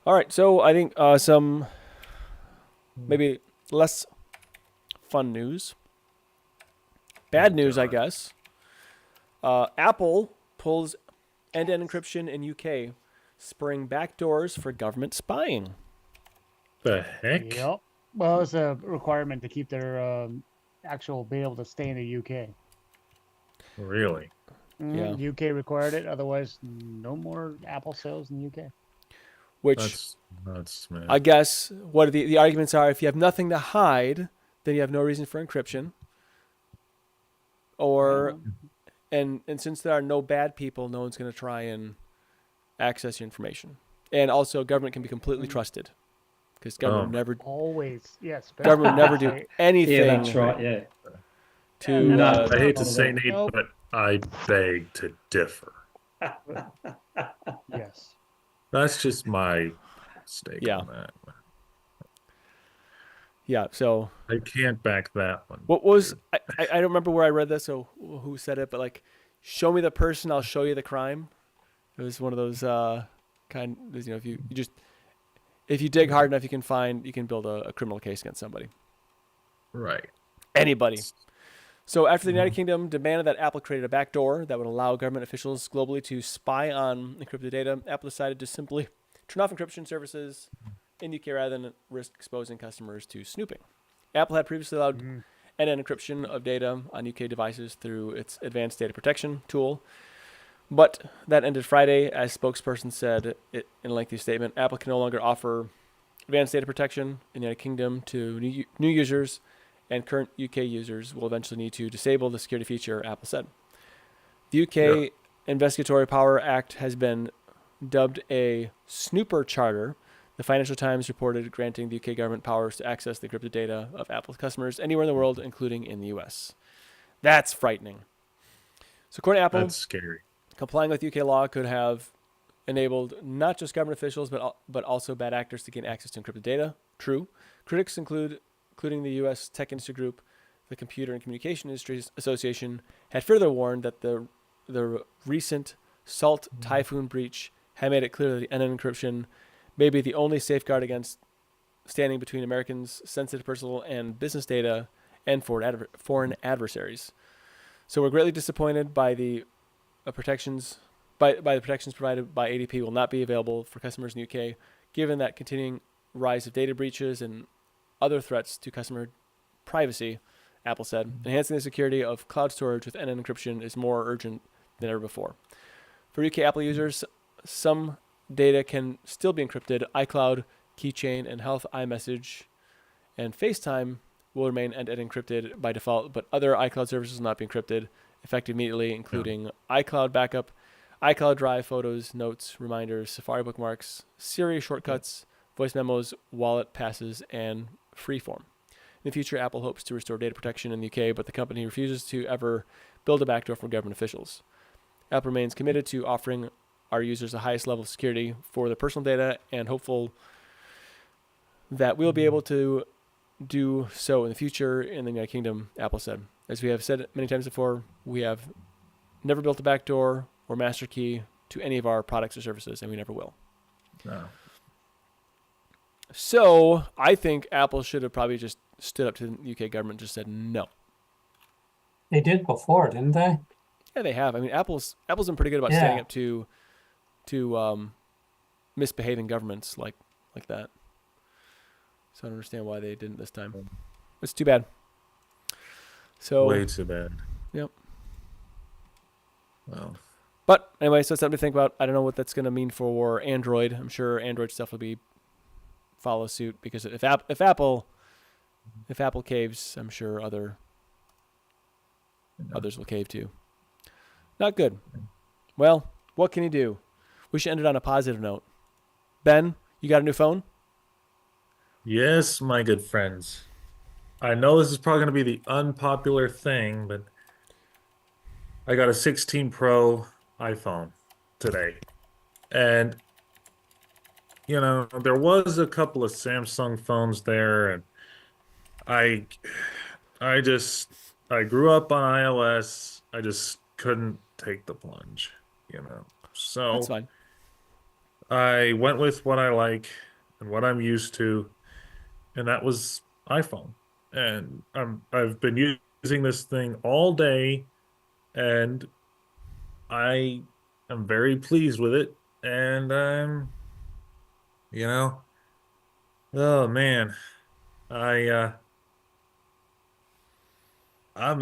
All right, so I think some maybe less fun news. Bad news, I guess. Apple pulls end-to-end encryption in UK, spurring backdoors for government spying. The heck? Yep. Well, it's a requirement to keep their actual be able to stay in the UK. Really? Yeah. UK required it. Otherwise, no more Apple sales in the UK. Which That's nuts, man. I guess what the arguments are: if you have nothing to hide, then you have no reason for encryption. Or and since there are no bad people, no one's going to try and access your information. And also, government can be completely trusted because government never Always, yes. government never do anything. Yeah, that's right. Yeah. To No. I hate to say, Nate, Nope. but I beg to differ. Yes. That's just my stake Yeah. on that. yeah. So I can't back that one. what was I don't remember where I read this or who said it, but like, show me the person, I'll show you the crime. It was one of those if you dig hard enough, you can build a criminal case against somebody, Right. anybody. So after the United Kingdom demanded that Apple created a backdoor that would allow government officials globally to spy on encrypted data, Apple decided to simply turn off encryption services in the UK rather than risk exposing customers to snooping. Apple had previously allowed end-to-end encryption of data on UK devices through its advanced data protection tool, but that ended Friday, as spokesperson said in a lengthy statement. Apple can no longer offer advanced data protection in the United Kingdom to new users, and current UK users will eventually need to disable the security feature, Apple said. The UK Investigatory Power Act has been dubbed a snooper charter. The Financial Times reported granting the UK government powers to access the encrypted data of Apple's customers anywhere in the world, including in the US. That's frightening. So according to Apple, That's scary. complying with UK law could have enabled not just government officials, but also bad actors to gain access to encrypted data. True. Critics including the U.S. tech industry group, the Computer and Communication Industries Association, had further warned that the recent Salt Typhoon breach had made it clear that the end-to-end encryption may be the only safeguard against standing between Americans' sensitive personal and business data and foreign adversaries. So we're greatly disappointed by the protections provided by ADP will not be available for customers in the UK, given that continuing rise of data breaches and other threats to customer privacy, Apple said. Enhancing the security of cloud storage with end-to-end encryption is more urgent than ever before. For UK Apple users, some data can still be encrypted. iCloud, Keychain, and Health iMessage and FaceTime will remain end-to-end encrypted by default, but other iCloud services will not be encrypted effective immediately, including iCloud backup, iCloud Drive, photos, notes, reminders, Safari bookmarks, Siri shortcuts, voice memos, wallet passes, and Freeform. In the future, Apple hopes to restore data protection in the UK, but the company refuses to ever build a backdoor for government officials. Apple remains committed to offering our users the highest level of security for their personal data, and hopeful that we'll be able to do so in the future in the United Kingdom, Apple said. As we have said many times before, we have never built a backdoor or master key to any of our products or services, and we never will. No. So I think Apple should have probably just stood up to the UK government and just said no. They did before, didn't they? Yeah, they have. I mean, Apple's been pretty good about standing up to misbehaving governments like that. So I don't understand why they didn't this time. It's too bad. So Way too bad. Yep. Well. But anyway, so it's something to think about. I don't know what that's going to mean for Android. I'm sure Android stuff will follow suit, because if Apple caves, I'm sure others will cave too. Not good. Well, what can you do? We should end it on a positive note. Ben, you got a new phone? Yes, my good friends. I know this is probably going to be the unpopular thing, but I got a 16 Pro iPhone today. And, you know, there was a couple of Samsung phones there, and I grew up on iOS. I just couldn't take the plunge, you know. So That's fine. I went with what I like and what I'm used to, and that was iPhone. And I've been using this thing all day, and I am very pleased with it. And you know, oh man, I'm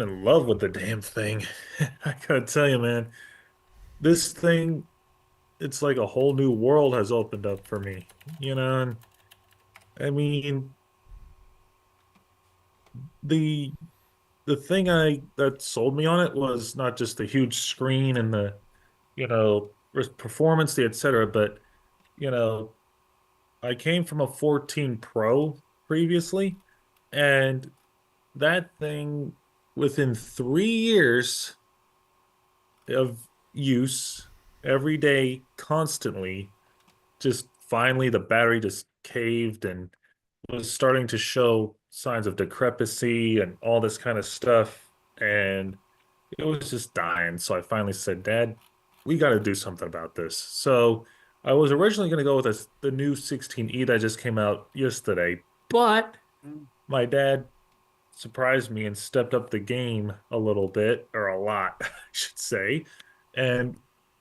in love with the damn thing. I gotta tell you, man, this thing, it's like a whole new world has opened up for me, you know. And I mean, the thing that sold me on it was not just the huge screen and the, you know, performance, the etc., but, you know, I came from a 14 Pro previously, and that thing, within 3 years of use, every day, constantly, just finally the battery just caved and was starting to show signs of decrepity and all this kind of stuff, and it was just dying. So I finally said, Dad, we got to do something about this. So I was originally going to go with the new 16E that just came out yesterday, but my dad surprised me and stepped up the game a little bit, or a lot, I should say. And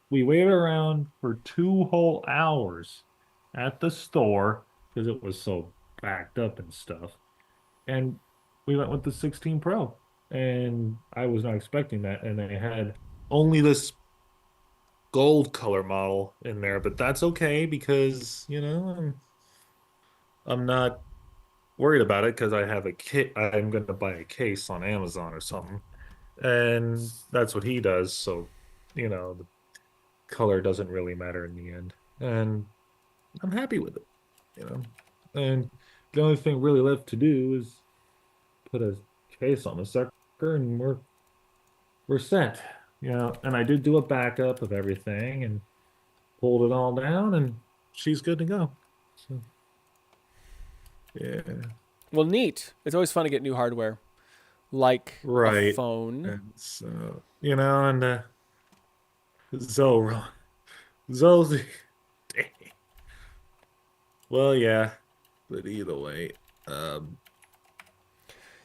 we waited around for 2 whole hours at the store because it was so backed up and stuff. And we went with the 16 Pro. And I was not expecting that. And they had only this gold color model in there, but that's okay because, you know, I'm not worried about it because I have a kit. I'm going to buy a case on Amazon or something. And that's what he does. So, you know, the color doesn't really matter in the end. And I'm happy with it, you know. And the only thing really left to do is put a case on the sucker and we're set, you know. And I did do a backup of everything and pulled it all down, and she's good to go. So yeah. Well, neat. It's always fun to get new hardware, like a phone. And so, you know, and Zoe's well, yeah, but either way,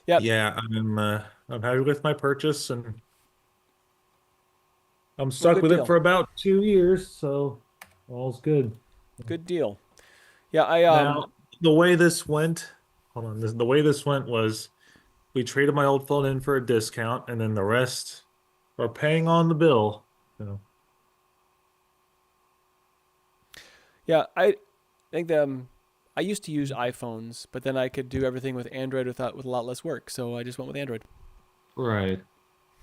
yeah, I'm happy with my purchase, and I'm stuck with it for about 2 years, so all's good. Good deal. Yeah, Now, the way this went, hold on, the way this went was we traded my old phone in for a discount, and then the rest are paying on the bill. You know. Yeah, I think I used to use iPhones, but then I could do everything with Android with a lot less work, so I just went with Android. Right.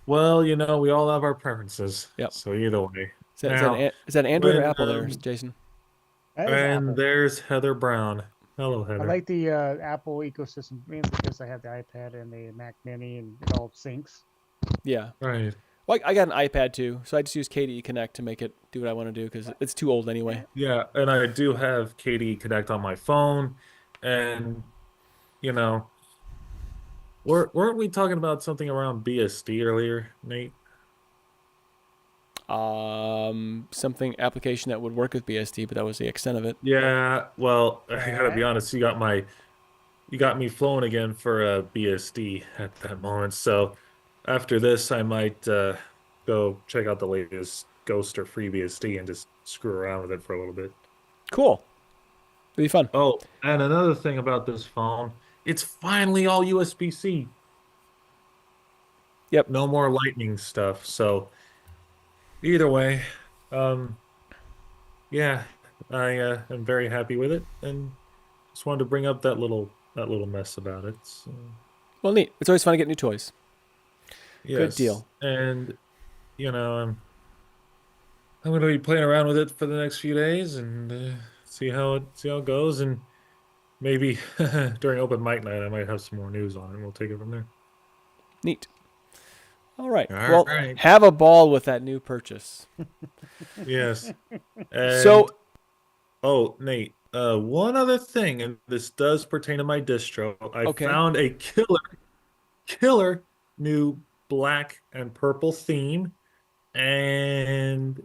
Well, you know, we all have our preferences. Yep. So either way. Is that Android or Apple there, Jason? That is And Apple. there's Heather Brown. Hello, Heather. I like the Apple ecosystem mainly because I have the iPad and the Mac Mini, and it all syncs. Yeah. Right. Well, I got an iPad too, so I just use KDE Connect to make it do what I want to do because it's too old anyway. Yeah, and I do have KDE Connect on my phone, and you know, weren't we talking about something around BSD earlier, Nate? Something application that would work with BSD, but that was the extent of it. Yeah, well, I gotta be honest, you got me flowing again for BSD at that moment. So after this, I might go check out the latest Ghost or FreeBSD and just screw around with it for a little bit. Cool. It'll be fun. Oh, and another thing about this phone, it's finally all USB-C. Yep. No more Lightning stuff. So either way, yeah, I am very happy with it, and just wanted to bring up that little mess about it. So, Well, neat. It's always fun to get new toys. yes. Good deal. And I'm going to be playing around with it for the next few days and see how it goes, and maybe during open mic night I might have some more news on it, and we'll take it from there. Neat. All right. All Well, right. have a ball with that new purchase. Yes. And, So, Nate, one other thing, and this does pertain to my distro. I Okay. found a killer new black and purple theme, and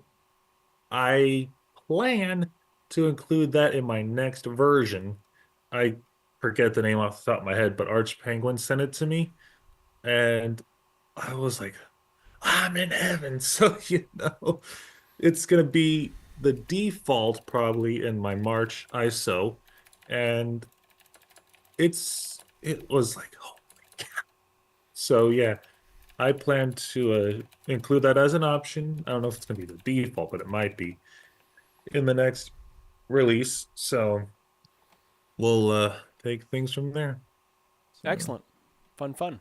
I plan to include that in my next version. I forget the name off the top of my head, but Arch Penguin sent it to me, and I was like, I'm in heaven. So, it's going to be the default probably in my March ISO, and it was like, oh my God. So, yeah, I plan to include that as an option. I don't know if it's going to be the default, but it might be in the next release. So we'll take things from there. So, excellent. Fun.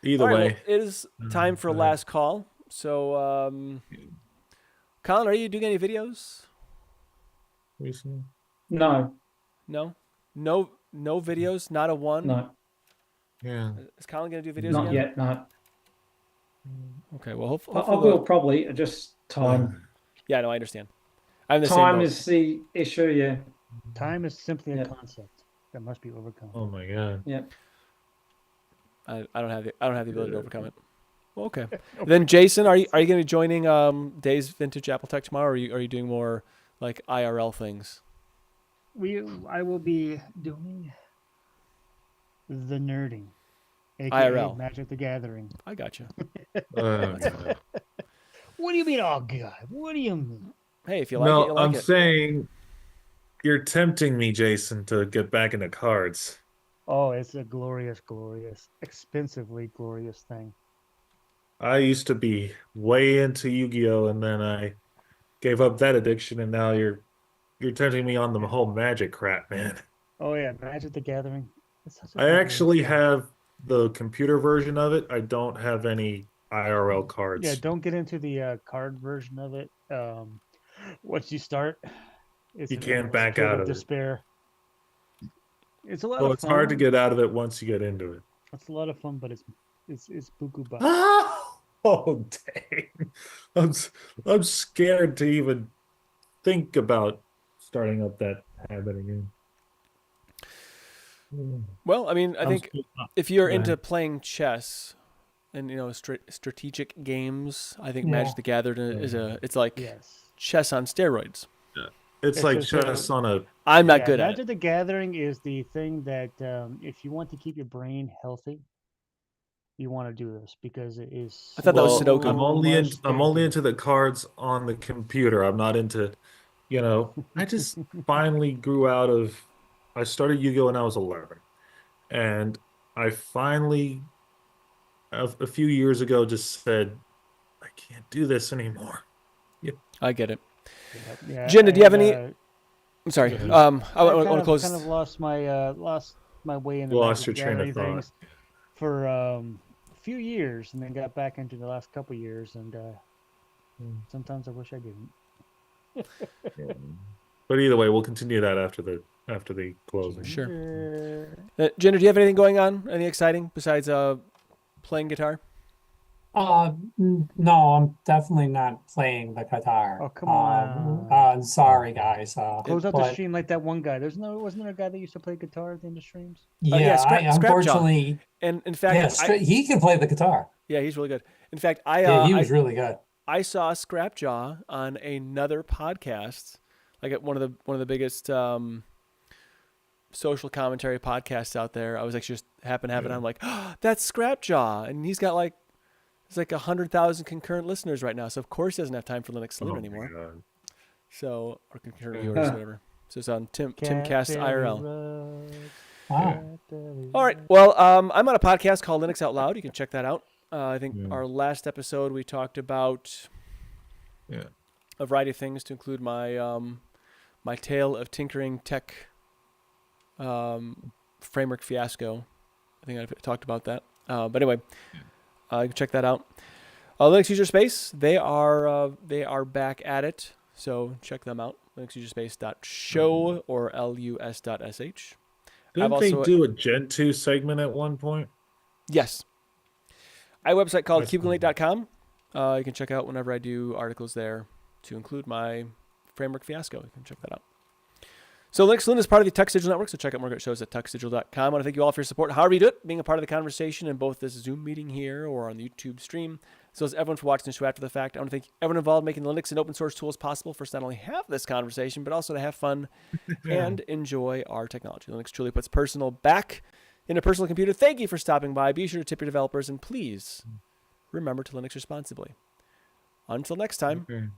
either All right, way, well, it is time for go ahead. last call. So, Colin, are you doing any videos? recently. No, No videos. Not a one. no, Yeah. Is Colin going to do videos not again? yet. No, Okay. Well, I hopefully will probably. Just time. Yeah, no, I understand. I'm the same Time boat. is the issue. Yeah, Time is simply a Yeah. concept that must be overcome. Oh my God. yeah. I don't have the ability to overcome it. Well, okay. Then Jason, are you going to be joining Days Vintage Apple Tech tomorrow, or are you doing more like IRL things? I will be doing the nerding, aka IRL. Magic the Gathering. I got you. Uh, What do you mean, oh God? What do you mean? Hey, if you like no, it, you like I'm it. saying you're tempting me, Jason, to get back into cards. Oh, it's a glorious, expensively glorious thing. I used to be way into Yu-Gi-Oh, and then I gave up that addiction, and now you're tempting me on the whole Magic crap, man. Oh yeah, Magic the Gathering. It's such a I glorious actually thing. have the computer version of it. I don't have any IRL cards. Yeah, don't get into the card version of it. Once you start, it's You an can't endless back pit out of of it. despair. It's a lot Well, of it's fun. hard to get out of it once you get into it. It's a lot of fun, but it's buku ba. Oh, dang. I'm scared to even think about starting up that habit again. Well, I mean, I I'm think still- if you're go into ahead. playing chess and strategic games, I think Yeah. Magic the Gathering it's like Yes. chess on steroids. It's It's like just chess on a. I'm not Yeah, good at Magic it. the Gathering is the thing that if you want to keep your brain healthy, you want to do this because it is. I thought that was so Sudoku. I'm only much into the cards on the computer. I'm not into, I just finally grew out of. I started Yu-Gi-Oh when I was 11, and I finally, a few years ago, just said, I can't do this anymore. I get it. Yeah, Jen, do you have any? and, I'm sorry. Yeah. I I want kind to close. of lost my way into Lost Magic your train of Gathering thought. things for a few years, and then got back into the last couple years, and sometimes I wish I didn't. But either way, we'll continue that after the closing. Sure. Jen, do you have anything going on? Anything exciting besides playing guitar? No, I'm definitely not playing the guitar. Oh, come on. I'm sorry, guys. Close out the but stream like that one guy. Wasn't there a guy that used to play guitar at the end of streams? yeah, I Scrapjaw. unfortunately, And in fact, yeah, he can play the guitar. yeah, he's really good. In fact, Yeah, he was really good. I saw Scrapjaw on another podcast, like at one of the biggest social commentary podcasts out there. I was like, just happened to have it. I'm like, oh, that's Scrapjaw, and he's got like, it's like 100,000 concurrent listeners right now. So of course he doesn't have time for Linux Saloon anymore. God. So, or concurrent viewers, whatever. So it's on Timcast IRL. Wow. All right. Well, I'm on a podcast called Linux Out Loud. You can check that out. I think our last episode we talked about a variety of things to include my my tale of tinkering tech framework fiasco. I think I talked about that. But anyway, you can check that out. Linux User Space, they are back at it, so check them out. linuxuserspace.show or lus.sh. Didn't they do a Gen 2 segment at one point? Yes. I have a website called cubiclink.com. You can check out whenever I do articles there to include my framework fiasco. You can check that out. So Linux Saloon is part of the Tux Digital Network, so check out more great shows at tuxdigital.com. I want to thank you all for your support, however you do it, being a part of the conversation in both this Zoom meeting here or on the YouTube stream, as well as everyone for watching the show after the fact. I want to thank everyone involved in making Linux and open source tools possible for us to not only have this conversation, but also to have fun and enjoy our technology. Linux truly puts personal back in a personal computer. Thank you for stopping by. Be sure to tip your developers, and please remember to Linux responsibly. Until next time.